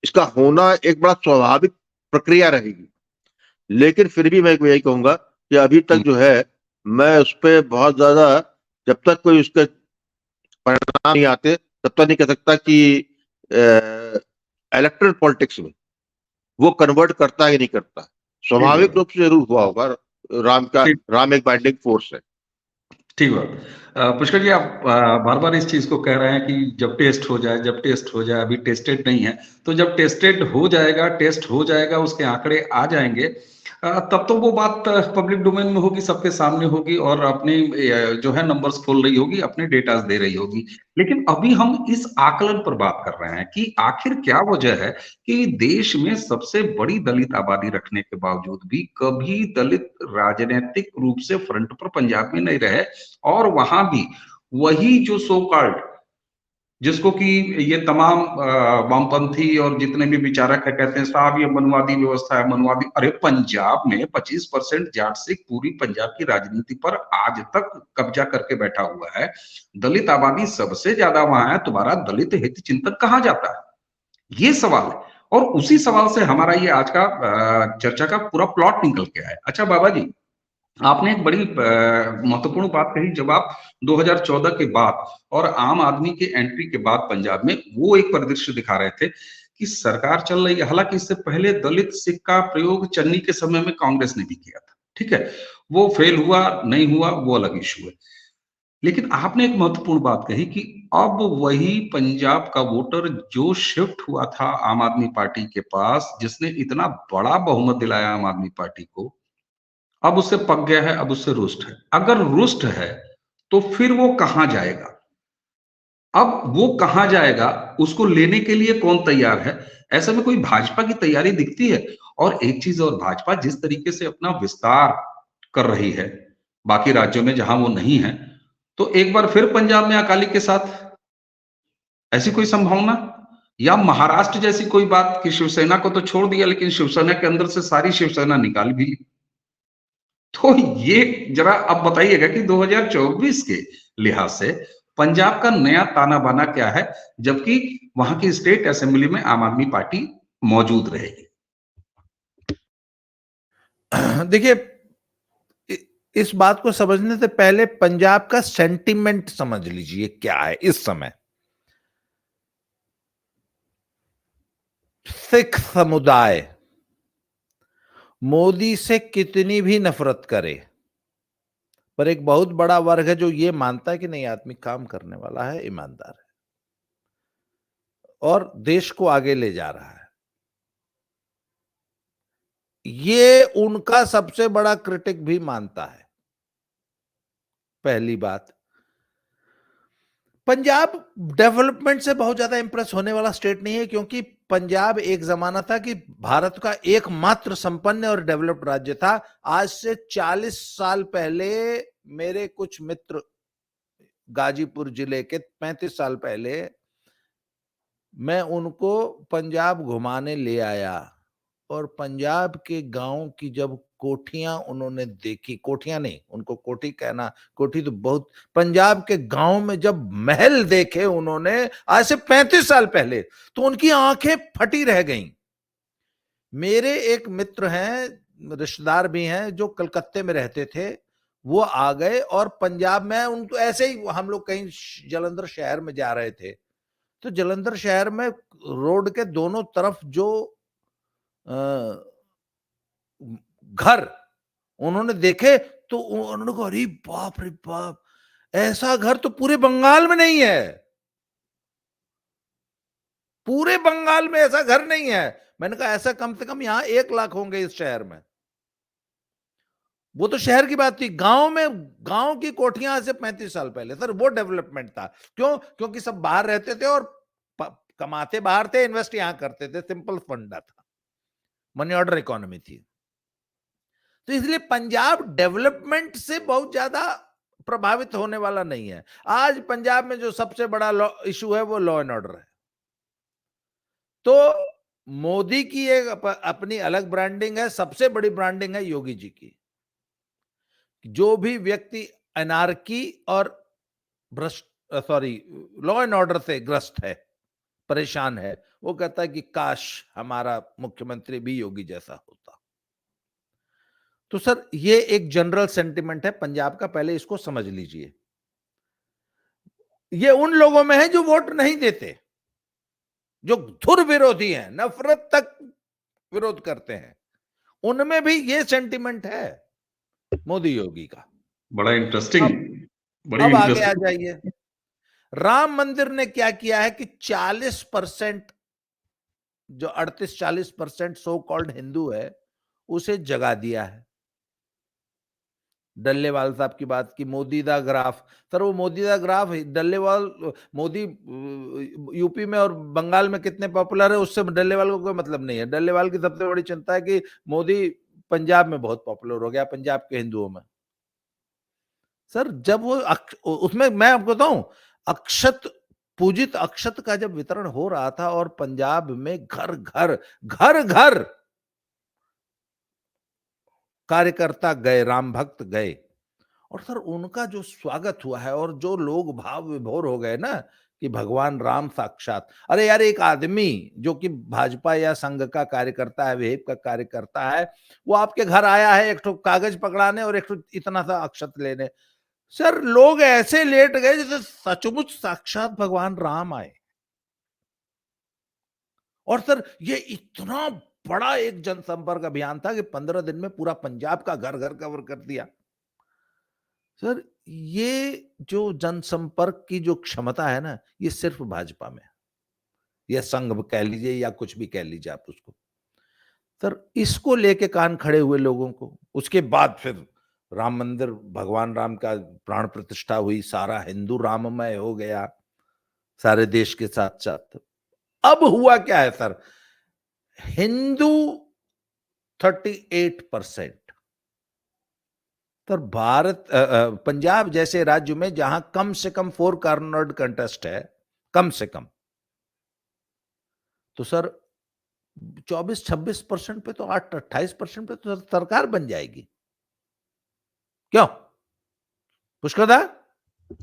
इसका होना एक बड़ा स्वाभाविक प्रक्रिया रहेगी। लेकिन फिर भी मैं यही कहूंगा कि अभी तक जो है मैं उस पर बहुत ज्यादा, जब तक कोई उसके परिणाम नहीं आते तब तक नहीं कह सकता कि इलेक्ट्रल पॉलिटिक्स में वो कन्वर्ट करता है कि नहीं करता। स्वाभाविक रूप से जरूर हुआ होगा, राम एक बाइंडिंग फोर्स है। ठीक बात। पुष्कर जी, आप बार बार इस चीज को कह रहे हैं कि जब टेस्ट हो जाए, जब टेस्ट हो जाए, अभी टेस्टेड नहीं है, तो जब टेस्टेड हो जाएगा, टेस्ट हो जाएगा, उसके आंकड़े आ जाएंगे, तब तो वो बात पब्लिक डोमेन में होगी, सबके सामने होगी और अपने जो है नंबर्स खोल रही होगी, अपने डेटास दे रही होगी। लेकिन अभी हम इस आकलन पर बात कर रहे हैं कि आखिर क्या वजह है कि देश में सबसे बड़ी दलित आबादी रखने के बावजूद भी कभी दलित राजनीतिक रूप से फ्रंट पर पंजाब में नहीं रहे, और वहां भी वही जो सो कॉल्ड, जिसको कि ये तमाम वामपंथी और जितने भी विचारक है कहते हैं साहब ये मनवादी व्यवस्था है, मनवादी। अरे पंजाब में 25% जाट सिख पूरी पंजाब की राजनीति पर आज तक कब्जा करके बैठा हुआ है, दलित आबादी सबसे ज्यादा वहां है, तुम्हारा दलित हित चिंतन कहाँ जाता है? ये सवाल है, और उसी सवाल से हमारा ये आज का चर्चा का पूरा प्लॉट निकल के आया। अच्छा बाबा जी, आपने एक बड़ी महत्वपूर्ण बात कही, जब आप 2014 के बाद और आम आदमी के एंट्री के बाद पंजाब में वो एक परिदृश्य दिखा रहे थे कि सरकार चल रही है। हालांकि इससे पहले दलित सिख का प्रयोग चन्नी के समय में कांग्रेस ने भी किया था, ठीक है, वो फेल हुआ नहीं हुआ वो अलग इशू है। लेकिन आपने एक महत्वपूर्ण बात कही कि अब वही पंजाब का वोटर जो शिफ्ट हुआ था आम आदमी पार्टी के पास, जिसने इतना बड़ा बहुमत दिलाया आम आदमी पार्टी को, अब उससे पक गया है, अब उससे रुष्ट है। अगर रुष्ट है, तो फिर वो कहाँ जाएगा? अब वो कहाँ जाएगा, उसको लेने के लिए कौन तैयार है? ऐसे में कोई भाजपा की तैयारी दिखती है? और एक चीज़ और, भाजपा जिस तरीके से अपना विस्तार कर रही है, बाकी राज्यों में जहां वो नहीं है, तो एक बार फिर पंजाब में अकाली के साथ ऐसी कोई संभावना? या महाराष्ट्र जैसी कोई बात कि शिवसेना को तो छोड़ दिया, लेकिन शिवसेना के अंदर से सारी शिवसेना निकाल भी ली। तो ये जरा अब बताइएगा कि 2024 के लिहाज से पंजाब का नया ताना-बाना क्या है, जबकि वहां की स्टेट असेंबली में आम आदमी पार्टी मौजूद रहेगी? देखिए, इस बात को समझने से पहले पंजाब का सेंटिमेंट समझ लीजिए क्या है इस समय। सिख समुदाय मोदी से कितनी भी नफरत करे, पर एक बहुत बड़ा वर्ग है जो ये मानता है कि नहीं, आदमी काम करने वाला है, ईमानदार है और देश को आगे ले जा रहा है। ये उनका सबसे बड़ा क्रिटिक भी मानता है। पहली बात, पंजाब डेवलपमेंट से बहुत ज्यादा इंप्रेस होने वाला स्टेट नहीं है, क्योंकि पंजाब एक जमाना था कि भारत का एकमात्र संपन्न और डेवलप्ड राज्य था। आज से 40 साल पहले मेरे कुछ मित्र गाजीपुर जिले के, 35 साल पहले मैं उनको पंजाब घुमाने ले आया और पंजाब के गांव की जब कोठियां उन्होंने देखी, कोठियां नहीं, उनको कोठी कहना, कोठी तो बहुत, पंजाब के गांव में जब महल देखे उन्होंने आज से 35 साल पहले, तो उनकी आंखें फटी रह गईं। मेरे एक मित्र हैं, रिश्तेदार भी हैं, जो कलकत्ते में रहते थे, वो आ गए और पंजाब में उनको ऐसे ही, हम लोग कहीं जालंधर शहर में जा रहे थे, तो जालंधर शहर में रोड के दोनों तरफ जो घर उन्होंने देखे, तो उन्होंने कहा, अरे बाप रे बाप, ऐसा घर तो पूरे बंगाल में नहीं है, पूरे बंगाल में ऐसा घर नहीं है। मैंने कहा ऐसा कम से कम यहां 1 लाख होंगे इस शहर में। वो तो शहर की बात थी, गांव में, गांव की कोठियां आज से 35 साल पहले, सर वो डेवलपमेंट था। क्यों? क्योंकि सब बाहर रहते थे और कमाते बाहर थे, इन्वेस्ट यहां करते थे, सिंपल फंडा था, मनी ऑर्डर इकोनॉमी थी। तो इसलिए पंजाब डेवलपमेंट से बहुत ज्यादा प्रभावित होने वाला नहीं है। आज पंजाब में जो सबसे बड़ा इशू है वो लॉ एंड ऑर्डर है। तो मोदी की एक अपनी अलग ब्रांडिंग है, सबसे बड़ी ब्रांडिंग है योगी जी की। जो भी व्यक्ति अनार्की और भ्रष्ट, सॉरी, लॉ एंड ऑर्डर से ग्रस्त है, परेशान है, वो कहता है कि काश हमारा मुख्यमंत्री भी योगी जैसा होता। तो सर ये एक जनरल सेंटिमेंट है पंजाब का, पहले इसको समझ लीजिए। ये उन लोगों में है जो वोट नहीं देते, जो धुर विरोधी हैं, नफरत तक विरोध करते हैं, उनमें भी ये सेंटिमेंट है मोदी योगी का। बड़ा इंटरेस्टिंग, बड़ी अब आगे आ इंटरेस्टिंग। जाइए, राम मंदिर ने क्या किया है कि 40%, जो 38-40% सो कॉल्ड हिंदू है, उसे जगा दिया है। डल्लेवाल साहब की बात की, मोदी दा ग्राफ, सर वो मोदी दा ग्राफ, डल्लेवाल, मोदी यूपी में और बंगाल में कितने पॉपुलर है उससे डल्लेवाल को कोई मतलब नहीं है। डल्लेवाल की सबसे बड़ी चिंता है कि मोदी पंजाब में बहुत पॉपुलर हो गया, पंजाब के हिंदुओं में। सर जब वो उसमें मैं आपको बताऊं, अक्षत, पूजित अक्षत का जब वितरण हो रहा था और पंजाब में घर घर घर घर कार्यकर्ता गए, राम भक्त गए, और सर उनका जो स्वागत हुआ है और जो लोग भाव विभोर हो गए ना कि भगवान राम साक्षात। अरे यार, एक आदमी जो कि भाजपा या संघ का कार्यकर्ता है, वेब का कार्यकर्ता है, वो आपके घर आया है एक तो कागज पकड़ाने और एक तो इतना सा अक्षत लेने। सर लोग ऐसे लेट गए जैसे सचमुच साक्षात भगवान राम आए। और सर ये इतना बड़ा एक जनसंपर्क अभियान था कि 15 दिन में पूरा पंजाब का घर घर कवर कर दिया। सर ये जो जनसंपर्क की जो क्षमता है ना, ये सिर्फ भाजपा में है, या संघ कह लीजिए या कुछ भी कह लीजिए आप उसको। सर इसको लेके कान खड़े हुए लोगों को, उसके बाद फिर राम मंदिर, भगवान राम का प्राण प्रतिष्ठा हुई, सारा हिंदू राममय हो गया सारे देश के साथ साथ। अब हुआ क्या है सर, हिंदू 38%, तर भारत पंजाब जैसे राज्य में जहां कम से कम 4 कॉर्नर्ड कंटेस्ट है, कम से कम, तो सर 24-26% पे तो 28% पे तो सरकार बन जाएगी। क्यों पुष्कर दा?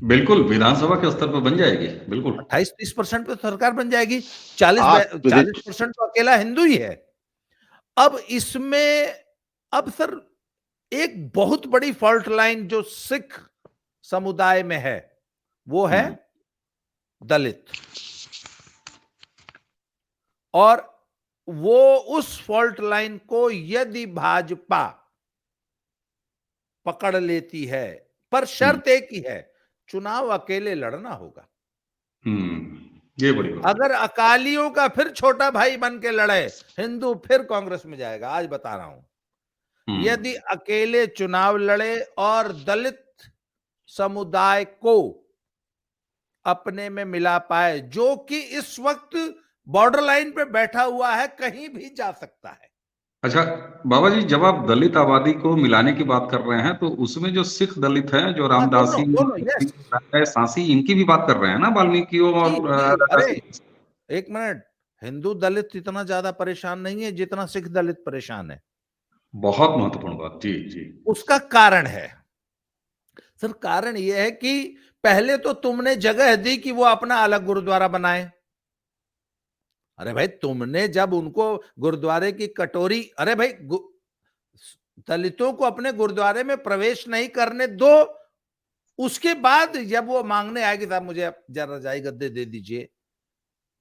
बिल्कुल विधानसभा के स्तर पर बन जाएगी, बिल्कुल। 28-30% पे तो सरकार बन जाएगी, 40 आप 40% तो अकेला हिंदू ही है। अब इसमें, अब सर एक बहुत बड़ी फॉल्ट लाइन जो सिख समुदाय में है, वो है दलित, और वो उस फॉल्ट लाइन को यदि भाजपा पकड़ लेती है, पर शर्त एक ही है, चुनाव अकेले लड़ना होगा। ये बड़ी बात। अगर अकालियों का फिर छोटा भाई बन के लड़े, हिंदू फिर कांग्रेस में जाएगा, आज बता रहा हूं। यदि अकेले चुनाव लड़े और दलित समुदाय को अपने में मिला पाए, जो कि इस वक्त बॉर्डर लाइन पे बैठा हुआ है, कहीं भी जा सकता है। अच्छा बाबा जी, जब आप दलित आबादी को मिलाने की बात कर रहे हैं, तो उसमें जो सिख दलित हैं, जो हाँ, रामदासी, दोनों यस सांसी, इनकी भी बात कर रहे हैं ना, वाल्मीकियों और जी जी। अरे रविदासी? एक मिनट, हिंदू दलित इतना ज्यादा परेशान नहीं है जितना सिख दलित परेशान है। बहुत महत्वपूर्ण बात, जी जी। उसका कारण है सर, कारण यह है कि पहले तो तुमने जगह दी कि वो अपना अलग गुरुद्वारा बनाए। अरे भाई, तुमने जब उनको गुरुद्वारे की कटोरी, अरे भाई दलितों को अपने गुरुद्वारे में प्रवेश नहीं करने दो, उसके बाद जब वो मांगने आएगी साहब मुझे जरा रजाई गद्दे दे दीजिए,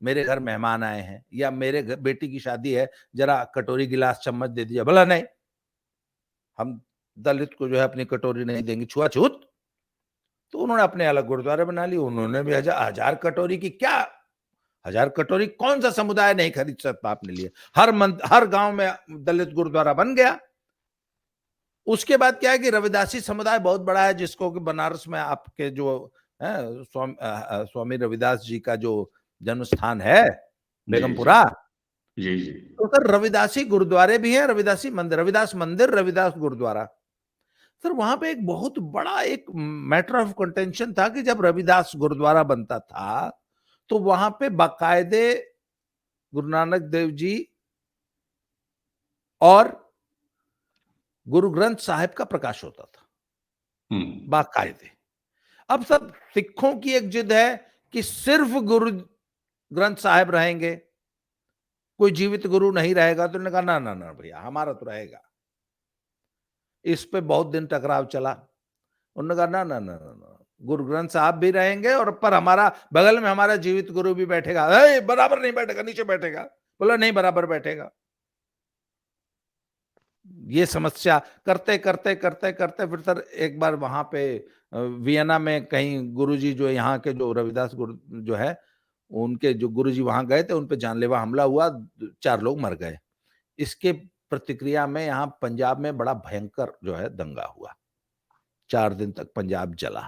मेरे घर मेहमान आए हैं, या मेरे घर बेटी की शादी है, जरा कटोरी गिलास चम्मच दे दीजिए, बोला नहीं, हम दलित को जो है अपनी कटोरी नहीं देंगे, छुआछूत। तो उन्होंने अपने अलग गुरुद्वारे बना लिए, उन्होंने भी हजार कटोरी की क्या, 1000 कटोरी कौन सा समुदाय नहीं खरीद सकता अपने लिए, हर गांव में दलित गुरुद्वारा बन गया। उसके बाद क्या है कि रविदासी समुदाय बहुत बड़ा है, जिसको कि बनारस में आपके जो है स्वामी रविदास जी का जो जन्म स्थान है, बेगमपुरा, जी जी। तो सर रविदासी गुरुद्वारे भी हैं, रविदासी मंदिर, रविदास मंदिर, रविदास गुरुद्वारा। सर वहां पे एक बहुत बड़ा एक मैटर ऑफ कंटेंशन था कि जब रविदास गुरुद्वारा बनता था, तो वहां पे बाकायदे गुरु नानक देव जी और गुरु ग्रंथ साहिब का प्रकाश होता था बाकायदे। अब सब सिखों की एक जिद है कि सिर्फ गुरु ग्रंथ साहिब रहेंगे, कोई जीवित गुरु नहीं रहेगा। तो उन्होंने कहा ना ना ना भैया, हमारा तो रहेगा। इस पे बहुत दिन टकराव चला। उन्होंने कहा ना ना ना ना ना, गुरु ग्रंथ साहब भी रहेंगे, और पर हमारा बगल में हमारा जीवित गुरु भी बैठेगा। बराबर नहीं बैठेगा, नीचे बैठेगा। बोला नहीं, बराबर बैठेगा। ये समस्या करते करते करते करते फिर सर एक बार वहां पे वियना में कहीं गुरुजी जो यहाँ के जो रविदास गुरु जो है, उनके जो गुरुजी वहां गए थे, उन पे जानलेवा हमला हुआ, 4 लोग मर गए। इसके प्रतिक्रिया में यहाँ पंजाब में बड़ा भयंकर जो है दंगा हुआ, 4 दिन तक पंजाब जला,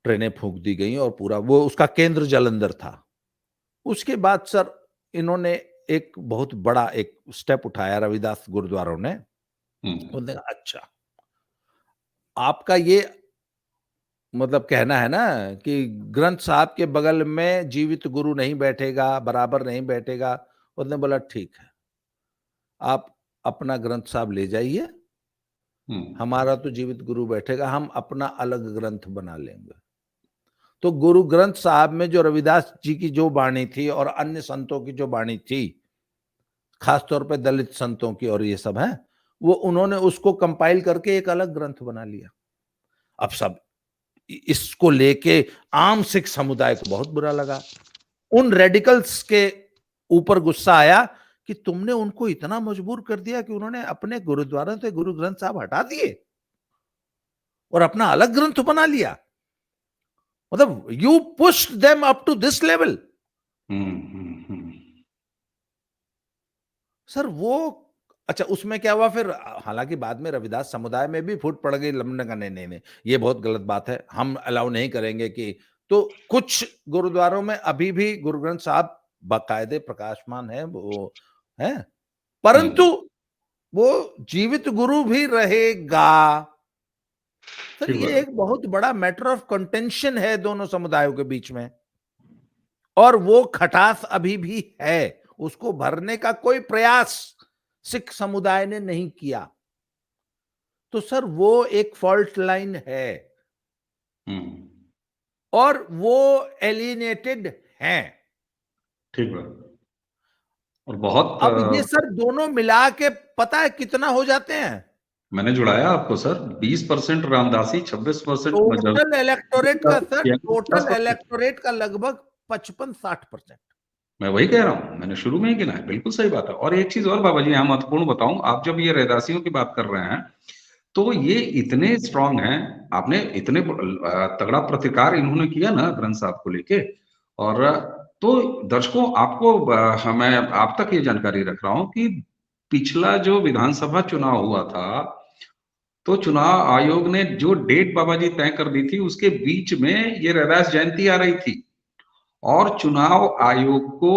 ट्रेनें फूंक दी गई और पूरा वो उसका केंद्र जालंधर था। उसके बाद सर इन्होंने एक बहुत बड़ा एक स्टेप उठाया रविदास गुरुद्वारों ने। उन्होंने कहा अच्छा, आपका ये मतलब कहना है ना कि ग्रंथ साहब के बगल में जीवित गुरु नहीं बैठेगा, बराबर नहीं बैठेगा। उन्होंने बोला ठीक है, आप अपना ग्रंथ साहब ले जाइए, हमारा तो जीवित गुरु बैठेगा, हम अपना अलग ग्रंथ बना लेंगे। तो गुरु ग्रंथ साहब में जो रविदास जी की जो वाणी थी और अन्य संतों की जो वाणी थी, खासतौर पे दलित संतों की और ये सब है, वो उन्होंने उसको कंपाइल करके एक अलग ग्रंथ बना लिया। अब सब इसको लेके आम सिख समुदाय को बहुत बुरा लगा। उन रेडिकल्स के ऊपर गुस्सा आया कि तुमने उनको इतना मजबूर कर दिया कि उन्होंने अपने गुरुद्वारा से गुरु ग्रंथ साहब हटा दिए। और अपना अलग ग्रंथ बना लिया। मतलब you pushed them up to this level. Hmm. Sir वो अच्छा, उसमें क्या हुआ फिर? हालांकि बाद में रविदास समुदाय में भी फूट पड़ गई, लमने का नहीं, ये बहुत गलत बात है, हम अलाउ नहीं करेंगे कि। तो कुछ गुरुद्वारों में अभी भी गुरु ग्रंथ साहब बाकायदे प्रकाशमान है, वो है, परंतु वो जीवित गुरु भी रहेगा। सर ठीक ये बात। एक बहुत बड़ा मैटर ऑफ कंटेंशन है दोनों समुदायों के बीच में, और वो खटास अभी भी है, उसको भरने का कोई प्रयास सिख समुदाय ने नहीं किया। तो सर वो एक फॉल्ट लाइन है, हम्म। और वो एलिनेटेड हैं। ठीक बात। और बहुत अब ये सर दोनों मिला के पता है कितना हो जाते हैं? मैंने जुड़ाया आपको सर, 20% रामदासी, 26% टोटल इलेक्टोरेट का सर, टोटल 50%। इलेक्टोरेट का लगभग 55-60%। मैं वही कह रहा हूँ, मैंने शुरू में ही गिना है, बिल्कुल सही बात है। और एक चीज और बाबा जी यहाँ महत्वपूर्ण बताऊं, आप जब ये रैदासियों की बात कर रहे हैं, तो ये इतने स्ट्रांग हैं, आपने इतने तगड़ा प्रतिकार इन्होंने किया ना ग्रंथ साहब को लेके। और तो दर्शकों, आपको मैं आप तक ये जानकारी रख रहा हूँ कि पिछला जो विधानसभा चुनाव हुआ था, तो चुनाव आयोग ने जो डेट बाबा जी तय कर दी थी, उसके बीच में ये रैदास जयंती आ रही थी, और चुनाव आयोग को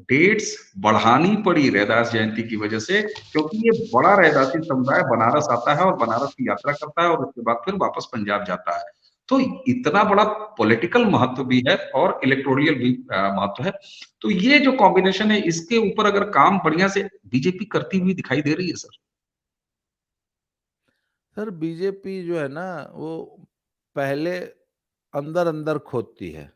डेट्स बढ़ानी पड़ी रैदास जयंती की वजह से, क्योंकि ये बड़ा रैदासी समुदाय बनारस आता है और बनारस की यात्रा करता है, और उसके बाद फिर वापस पंजाब जाता है। तो इतना बड़ा पॉलिटिकल महत्व भी है और इलेक्टोरियल भी महत्व है। तो ये जो कॉम्बिनेशन है, इसके ऊपर अगर काम बढ़िया से बीजेपी करती हुई दिखाई दे रही है सर। सर बीजेपी जो है ना, वो पहले अंदर अंदर खोदती है।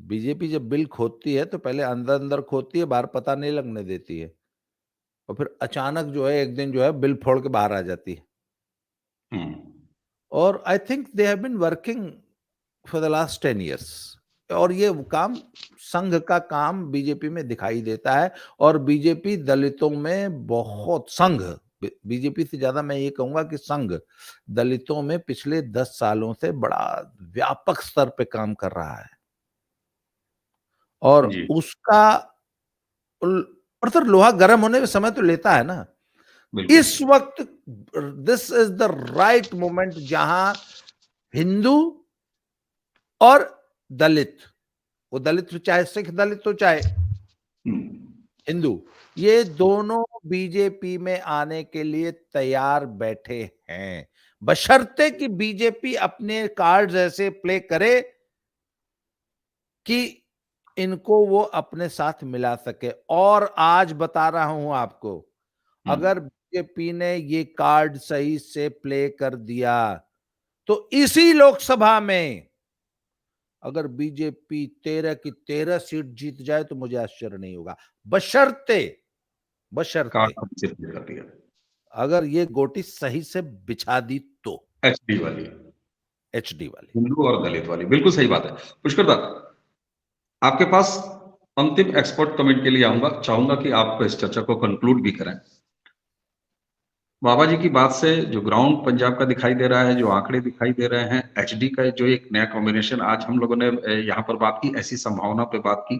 बीजेपी जब बिल खोदती है तो पहले अंदर अंदर खोदती है, बाहर पता नहीं लगने देती है, और फिर अचानक जो है एक दिन जो है बिल फोड़ के बाहर आ जाती है। हम्म। और I think they have been working for the last 10 years, और ये काम, संघ का काम बीजेपी में दिखाई देता है। और बीजेपी दलितों में बहुत, संघ, बीजेपी से ज्यादा मैं ये कहूंगा कि संघ दलितों में पिछले 10 सालों से बड़ा व्यापक स्तर पे काम कर रहा है। और जी उसका और सर लोहा गर्म होने में समय तो लेता है ना। बिल्कुल। इस वक्त this is the right moment जहां हिंदू और दलित, वो दलित चाहे सिख दलित हो चाहे हिंदू, ये दोनों बीजेपी में आने के लिए तैयार बैठे हैं, बशर्ते कि बीजेपी अपने कार्ड्स ऐसे प्ले करे कि इनको वो अपने साथ मिला सके। और आज बता रहा हूं आपको, अगर बीजेपी ने ये कार्ड सही से प्ले कर दिया तो इसी लोकसभा में अगर बीजेपी 13 की 13 सीट जीत जाए तो मुझे आश्चर्य नहीं होगा, बशर्ते बशर्ते कार्ड से प्ले कर दिया। अगर ये गोटी सही से बिछा दी तो, एचडी वाली, एचडी वाली। हिंदू और दलित वाली, बिल्कुल सही बात है। पुष्कर दा, आपके पास अंतिम एक्सपर्ट कमेंट के लिए आऊंगा, चाहूंगा कि आप इस चर्चा को कंक्लूड भी करें। बाबा जी की बात से जो ग्राउंड पंजाब का दिखाई दे रहा है, जो आंकड़े दिखाई दे रहे हैं, एचडी का जो एक नया कॉम्बिनेशन आज हम लोगों ने यहाँ पर बात की, ऐसी संभावना पे बात की।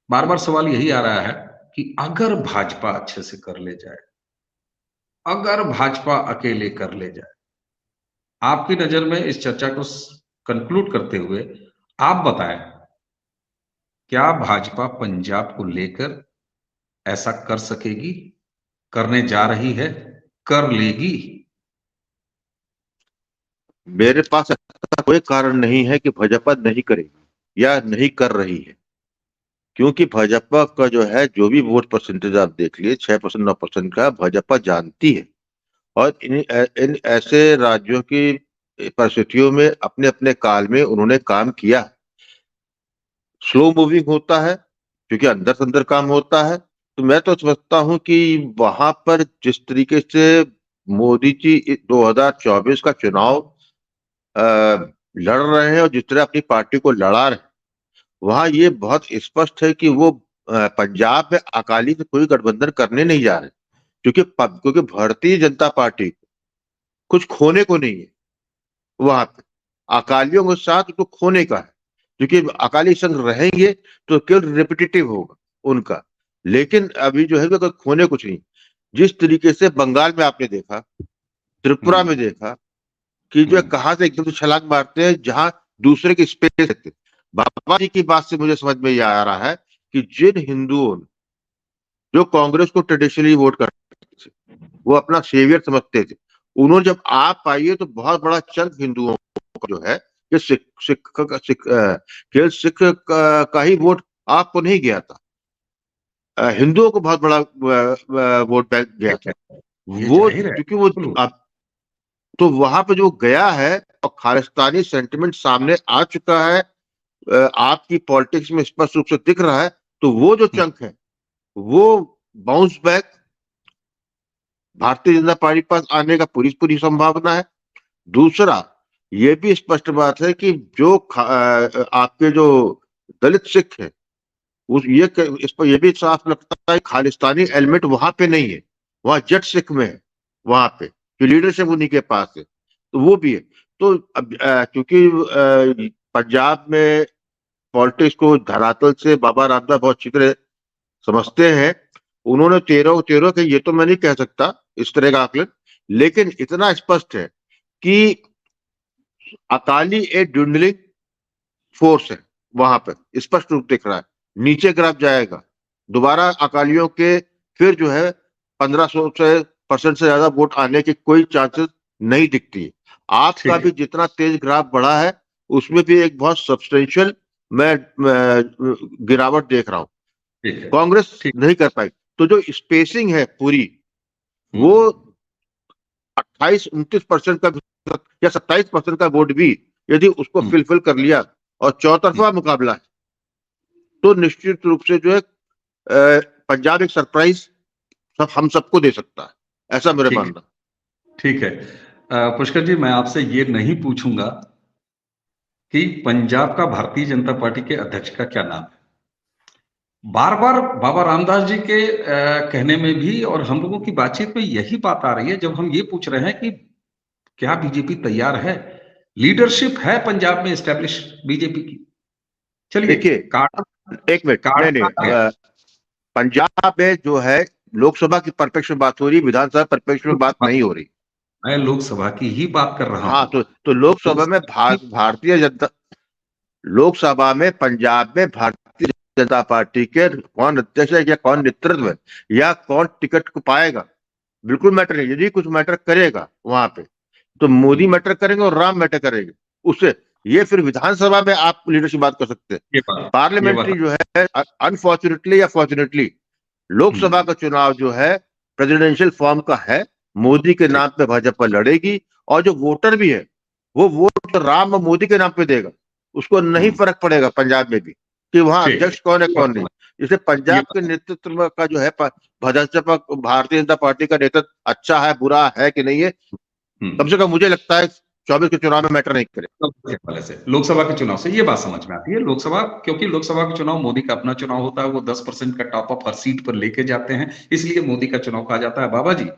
बार बार सवाल यही आ रहा है कि अगर भाजपा अच्छे से कर ले जाए, अगर भाजपा अकेले कर ले जाए, आपकी नजर में इस चर्चा को कंक्लूड करते हुए आप बताएं, क्या भाजपा पंजाब को लेकर ऐसा कर सकेगी, करने जा रही है, कर लेगी? मेरे पास ऐसा कोई कारण नहीं है कि भाजपा नहीं करेगी या नहीं कर रही है, क्योंकि भाजपा का जो है, जो भी वोट परसेंटेज आप देख लिए 6% 9% का, भाजपा जानती है। और इन ऐसे राज्यों की परिस्थितियों में अपने अपने काल में उन्होंने काम किया। स्लो मूविंग होता है क्योंकि अंदर से अंदर काम होता है। तो मैं तो समझता हूं कि वहां पर जिस तरीके से मोदी जी 2024 का चुनाव लड़ रहे हैं और जिस तरह अपनी पार्टी को लड़ा रहे हैं, वहां ये बहुत स्पष्ट है कि वो पंजाब में अकाली से कोई गठबंधन करने नहीं जा रहे, क्योंकि भारतीय जनता पार्टी कुछ खोने को नहीं है वहां पे। अकालियों के साथ तो खोने का है, क्योंकि अकाली संघ रहेंगे तो केवल रिपीटेटिव होगा उनका, लेकिन अभी जो है वो खोने कुछ नहीं। जिस तरीके से बंगाल में आपने देखा, त्रिपुरा में देखा कि जो है कहां से एकदम से छलांग मारते हैं जहां दूसरे की स्पेस है। बाबा जी की बात से मुझे समझ में यह आ रहा है कि जिन हिंदुओं ने जो कांग्रेस को ट्रेडिशनली वोट करते थे, वो अपना सेवियर समझते थे, उन्होंने जब आप पाइए तो बहुत बड़ा चंक हिंदुओं का जो है कि केवल सिख का ही वोट आपको नहीं गया था, हिंदुओं को बहुत बड़ा वोट बैंक गया ठीक था। है, ये वो जाहिर है क्योंकि वो बिल्कुल। आप, तो वहां पे जो गया है और खालिस्तानी सेंटिमेंट सामने आ चुका है, आपकी पॉलिटिक्स में स्पष्ट रूप से दिख रहा है, तो वो जो चंक है वो bounce back Bharatiya Janata party के पास आने का पूरी पूरी संभावना है। दूसरा, ये भी स्पष्ट बात है कि जो आपके जो दलित सिख है, उस ये इस पर यह भी साफ लगता है खालिस्तानी एलिमेंट वहां पे नहीं है, वहां जट सिख में है, वहां पे जो लीडरशिप उन्हीं के पास है, तो वो भी है। तो अब क्योंकि पंजाब में पॉलिटिक्स को धरातल से बाबा रामदेव बहुत अच्छी तरह समझते हैं, उन्होंने 13 के, ये तो मैं नहीं कह सकता इस तरह का आकलन, लेकिन इतना स्पष्ट है कि अकाली एक ड्यूंडलिंग फोर्स है, वहां पर स्पष्ट रूप दिख रहा है। नीचे ग्राफ जाएगा, दोबारा अकालियों के फिर जो है 1500 से ज्यादा वोट आने के कोई चांसेस नहीं दिखती है। आपका ठीक है, भी जितना तेज ग्राफ बढ़ा है उसमें भी एक बहुत सब्सटेंशियल मैं गिरावट देख रहा हूं, ठीक है, कांग्रेस ठीक। नहीं कर पाई। तो जो स्पेसिंग है पूरी, वो हम्म, 28-29% का या 27% का वोट भी यदि उसको हम्म, फिलफिल कर लिया और हम्म, चौतरफा मुकाबला है, तो निश्चित रूप से जो है पंजाब एक सरप्राइज सब हम सबको दे सकता है, ऐसा मेरा ठीक है, मानना। ठीक है। पुष्कर जी, मैं आपसे ये नहीं पूछूंगा कि पंजाब का भारतीय जनता पार्टी के अध्यक्ष का क्या नाम है। बार बार बाबा रामदास जी के कहने में भी और हम लोगों की बातचीत में यही बात आ रही है, जब हम ये पूछ रहे हैं कि क्या बीजेपी तैयार है, लीडरशिप है पंजाब में एस्टेब्लिश बीजेपी की। चलिए, देखिए, काड़ा एक मिनट, नहीं काड़ा नहीं, आ गया। पंजाब में जो है लोकसभा की परिप्रेक्ष्य में बात हो रही, विधानसभा परिप्रेक्ष्य में बात लोकसभा नहीं हो रही। मैं लोकसभा की ही बात कर रहा हाँ, हूं। तो लोकसभा में लोकसभा की भारतीय जनता, लोकसभा में पंजाब में भारतीय जनता पार्टी के कौन अध्यक्ष है या कौन नेतृत्व है या कौन टिकट को पाएगा, बिल्कुल मैटर नहीं। यदि कुछ मैटर करेगा वहां पे तो मोदी मैटर करेंगे और राम मैटर करेंगे उससे। ये फिर विधानसभा में आप लीडरशिप बात कर सकते हैं, ये बात पार्लियामेंट्री जो है अनफॉर्चुनेटली या फॉर्चुनेटली लोकसभा हम्म, का चुनाव जो है प्रेसिडेंशियल फॉर्म का है, मोदी के ठीक। नाम पे भाजपा लड़ेगी, और जो वोटर भी है वो वोट राम और मोदी के नाम पे देगा, उसको नहीं हम्म, फर्क पड़ेगा पंजाब में भी कि वहां ठीक है, अध्यक्ष कौन है ये बात कौन नहीं। समझ जैसे ये पंजाब के बात नेतृत्व का जो है भाजपा भारतीय जनता पार्टी का नेतृत्व अच्छा है बुरा है कि नहीं है, कम हम्म, से कम मुझे लगता है 24 के चुनाव में मैटर नहीं करे। लोकसभा के हवाले से लोकसभा के चुनाव से ये बात समझ में आती है। लोकसभा, क्योंकि लोकसभा का चुनाव मोदी का अपना चुनाव होता है, वो 10% का टॉप अप हर सीट पर लेके जाते हैं, इसलिए मोदी का चुनाव कहा जाता है। बाबा जी,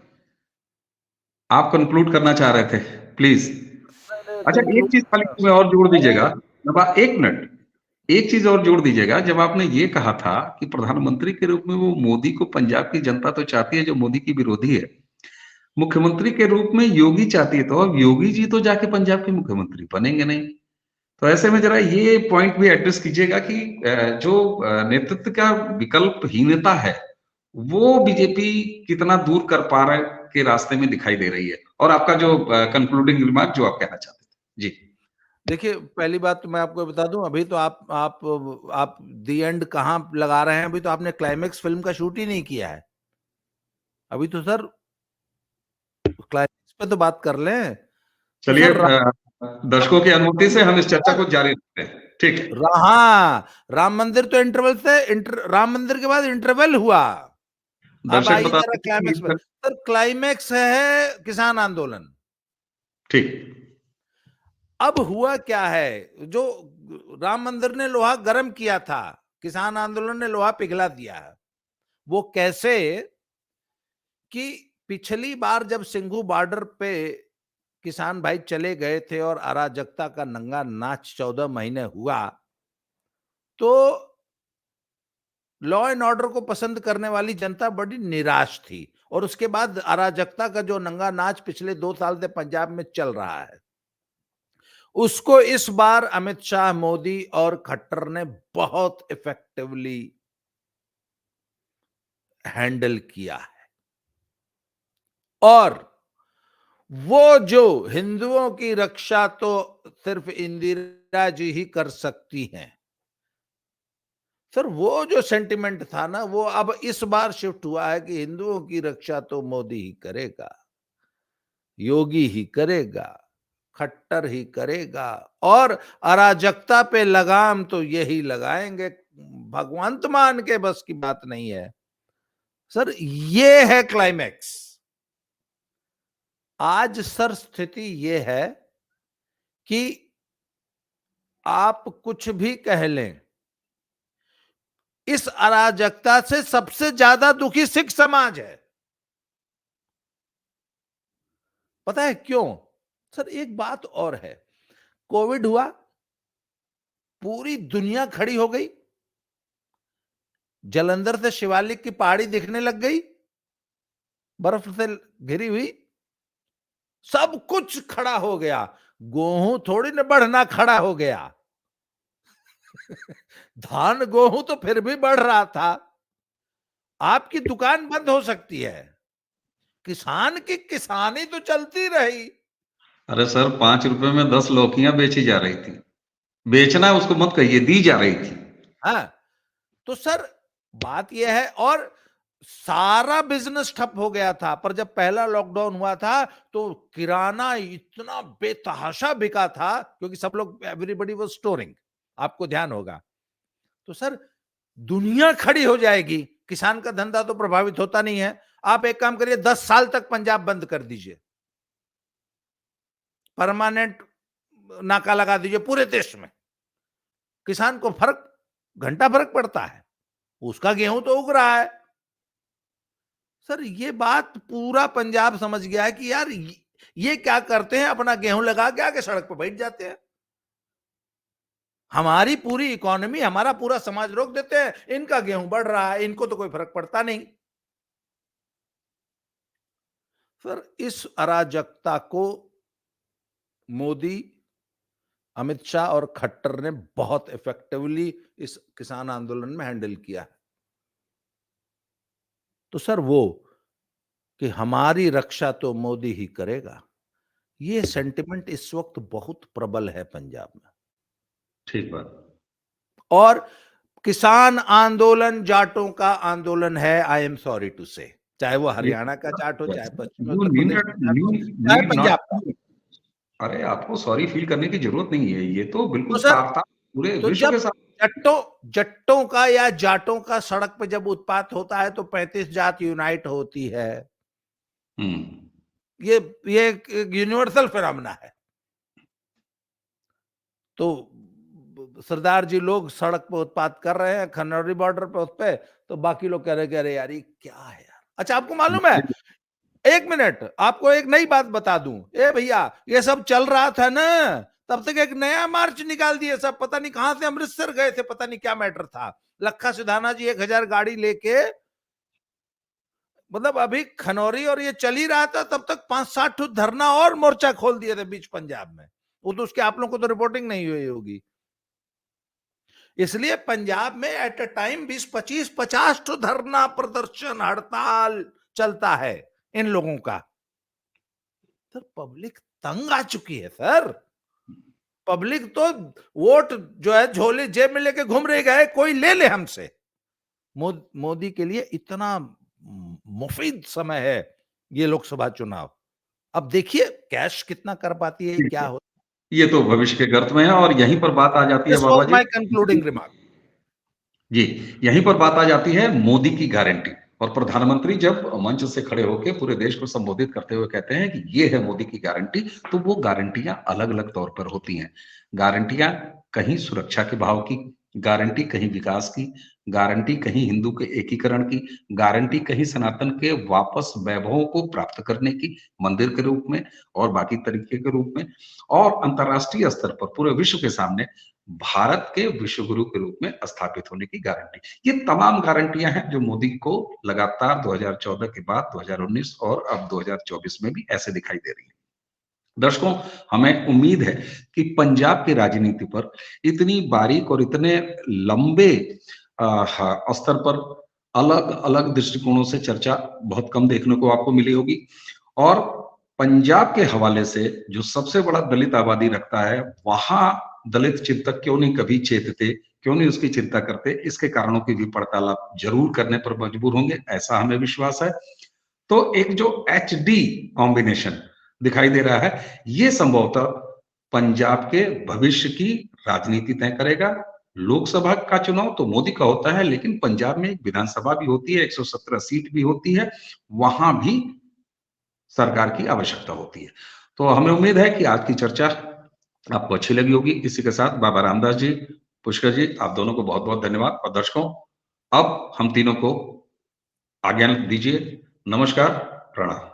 आप कंक्लूड करना चाह रहे थे, प्लीज। अच्छा, एक कंक्लूड चीज खाली इसमें और जोड़ दीजिएगा। एक मिनट, एक चीज और जोड़ दीजिएगा। जब आपने ये कहा था कि प्रधानमंत्री के रूप में वो मोदी को पंजाब की जनता तो चाहती है जो मोदी की विरोधी है, मुख्यमंत्री के रूप में योगी चाहती है, तो अब योगी जी तो जाके पंजाब के मुख्यमंत्री बनेंगे नहीं। तो ऐसे में जरा ये पॉइंट भी एड्रेस कीजिएगा कि जो नेतृत्व का विकल्पहीनता है, वो बीजेपी कितना दूर कर पा रहे के रास्ते में दिखाई दे रही है। और आपका जो कंक्लूडिंग रिमार्क जो आप कहना चाहते थे जी। देखिए, पहली बात तो मैं आपको बता दूं, अभी तो आप दी एंड कहाँ लगा रहे हैं? अभी तो आपने क्लाइमेक्स फिल्म का शूट ही नहीं किया है। अभी तो सर क्लाइमेक्स पे तो बात कर लें। तो चलिए, सर दर्शकों की अनुमति से हम इस चर्चा को जारी रखते हैं, ठीक है। हाँ, राम मंदिर तो राम मंदिर के बाद इंटरवल हुआ। अब दर्शक आई बता जरा दें कि क्लाइमेक्स पर। सर क्लाइमेक्स है किसान आंदोलन। ठीक। अब हुआ क्या है? जो राम मंदिर ने लोहा गर्म किया था, किसान आंदोलन ने लोहा पिघला दिया है। वो कैसे? कि पिछली बार जब सिंघू बॉर्डर पे किसान भाई चले गए थे और अराजकता का नंगा नाच 14 महीने हुआ, तो लॉ एंड ऑर्डर को पसंद करने वाली जनता बड़ी निराश थी। और उसके बाद अराजकता का जो नंगा नाच पिछले 2 साल से पंजाब में चल रहा है, उसको इस बार अमित शाह, मोदी और खट्टर ने बहुत इफेक्टिवली हैंडल किया है। और वो जो हिंदुओं की रक्षा तो सिर्फ इंदिरा जी ही कर सकती हैं, सर वो जो सेंटिमेंट था ना, वो अब इस बार शिफ्ट हुआ है कि हिंदुओं की रक्षा तो मोदी ही करेगा, योगी ही करेगा, खट्टर ही करेगा, और अराजकता पे लगाम तो यही लगाएंगे। भगवंत मान के बस की बात नहीं है सर, ये है क्लाइमैक्स। आज सर स्थिति ये है कि आप कुछ भी कह लें, इस अराजकता से सबसे ज्यादा दुखी सिख समाज है। पता है क्यों? सर एक बात और है, कोविड हुआ, पूरी दुनिया खड़ी हो गई, जलंधर से शिवालिक की पहाड़ी दिखने लग गई, बर्फ से घिरी हुई, सब कुछ खड़ा हो गया। गेहूं थोड़ी न बढ़ना खड़ा हो गया। धान गेहूं तो फिर भी बढ़ रहा था। आपकी दुकान बंद हो सकती है, किसान की किसानी तो चलती रही। अरे सर, 5 रुपए में 10 लौकियां बेची जा रही थी। बेचना उसको मत कहिए, दी जा रही थी। हाँ, तो सर बात यह है, और सारा बिजनेस ठप हो गया था। पर जब पहला लॉकडाउन हुआ था तो किराना इतना बेतहाशा बिका था, क्योंकि सब लोग, एवरीबडी वाज स्टोरिंग, आपको ध्यान होगा। तो सर दुनिया खड़ी हो जाएगी, किसान का धंधा तो प्रभावित होता नहीं है। आप एक काम करिए, 10 साल तक पंजाब बंद कर दीजिए, परमानेंट नाका लगा दीजिए पूरे देश में, किसान को घंटा फर्क पड़ता है, उसका गेहूं तो उग रहा है। सर ये बात पूरा पंजाब समझ गया है कि यार ये क्या करते हैं, अपना गेहूं लगा के आके सड़क पर बैठ जाते हैं, हमारी पूरी इकोनॉमी, हमारा पूरा समाज रोक देते हैं, इनका गेहूं बढ़ रहा है, इनको तो कोई फर्क पड़ता नहीं। सर इस अराजकता को मोदी, अमित शाह और खट्टर ने बहुत इफेक्टिवली इस किसान आंदोलन में हैंडल किया है। तो सर वो कि हमारी रक्षा तो मोदी ही करेगा, ये सेंटिमेंट इस वक्त बहुत प्रबल है पंजाब में। ठीक बात। और किसान आंदोलन जाटों का आंदोलन है, आई एम सॉरी टू से, चाहे वो हरियाणा का जाट हो, चाहे पश्चिमी You Uttar need Pradesh not, का जाट हो, need, चाहे need not, पंजाब का। अरे आपको सॉरी फील करने की जरूरत नहीं है, ये तो बिल्कुल तो सर, साफ था पूरे तो विश्व जब के साथ। जट्टों का या जाटों का सड़क पे जब उत्पात होता है तो 35 जात यूनाइट होती है। हम्म। ये एक यूनिवर्सल फिनोमेना है। तो सरदार जी लोग सड़क पे उत्पात कर रहे हैं, खनौरी बॉर्डर पे, उस पे, तो बाकी लोग कह रहे यार ये क्या है यार। अच्छा आपको मालूम है, एक मिनट आपको एक नई बात बता दूं, ए भैया ये सब चल रहा था ना, तब तक एक नया मार्च निकाल दिए सब, पता नहीं कहां से अमृतसर गए थे, पता नहीं क्या मैटर था। लखा सिधाना जी 1000 गाड़ी लेके, मतलब अभी खनौरी और ये चल ही रहा था, तब तक 5-7 धरना और मोर्चा खोल दिए थे बीच पंजाब में। वो तो उसके आप लोगों को तो रिपोर्टिंग नहीं हुई होगी। इसलिए पंजाब में एट अ टाइम 20-25-50 धरना, प्रदर्शन, हड़ताल चलता है इन लोगों का। सर पब्लिक तंग आ चुकी है सर, पब्लिक तो वोट जो है झोले जेब में लेके घूम रही है, कोई ले ले हमसे। मोदी के लिए इतना मुफीद समय है ये लोकसभा चुनाव। अब देखिए कैश कितना कर पाती है, क्या हो। ये तो भविष्य के गर्त में है, और यहीं पर बात आ जाती है दिस बाबा वाज जी। My concluding remark. जी, यहीं पर बात आ जाती है मोदी की गारंटी। और प्रधानमंत्री जब मंच से खड़े होकर पूरे देश को संबोधित करते हुए कहते हैं कि ये है मोदी की गारंटी, तो वो गारंटियां अलग अलग तौर पर होती हैं। गारंटियां कहीं सुरक्षा के भाव की गारंटी कहीं विकास की, गारंटी कहीं हिंदू के एकीकरण की, गारंटी कहीं सनातन के वापस वैभवों को प्राप्त करने की, मंदिर के रूप में और बाकी तरीके के रूप में, और अंतर्राष्ट्रीय स्तर पर पूरे विश्व के सामने भारत के विश्व गुरु के रूप में स्थापित होने की गारंटी। ये तमाम गारंटियां हैं जो मोदी को लगातार 2014 के बाद 2019 और अब 2024 में भी ऐसे दिखाई दे रही है। दर्शकों, हमें उम्मीद है कि पंजाब की राजनीति पर इतनी बारीक और इतने लंबे स्तर पर अलग-अलग दृष्टिकोणों से चर्चा बहुत कम देखने को आपको मिली होगी, और पंजाब के हवाले से जो सबसे बड़ा दलित आबादी रखता है, वहां दलित चिंतक क्यों नहीं कभी चेतते, क्यों नहीं उसकी चिंता करते, इसके कारणों की भी आप जरूर करने पर मजबूर होंगे, ऐसा हमें विश्वास है। तो एक जो एचडी कॉम्बिनेशन दिखाई दे रहा है, ये संभवतः पंजाब के भविष्य की राजनीति तय करेगा। लोकसभा का चुनाव तो मोदी का होता है, लेकिन पंजाब में एक विधानसभा भी होती है, 117 सीट भी होती है, वहां भी सरकार की आवश्यकता होती है। तो हमें उम्मीद है कि आज की चर्चा आपको अच्छी लगी होगी। इसी के साथ बाबा रामदास जी, पुष्कर जी, आप दोनों को बहुत बहुत धन्यवाद। और दर्शकों, अब हम तीनों को आज्ञा दीजिए। नमस्कार, प्रणाम।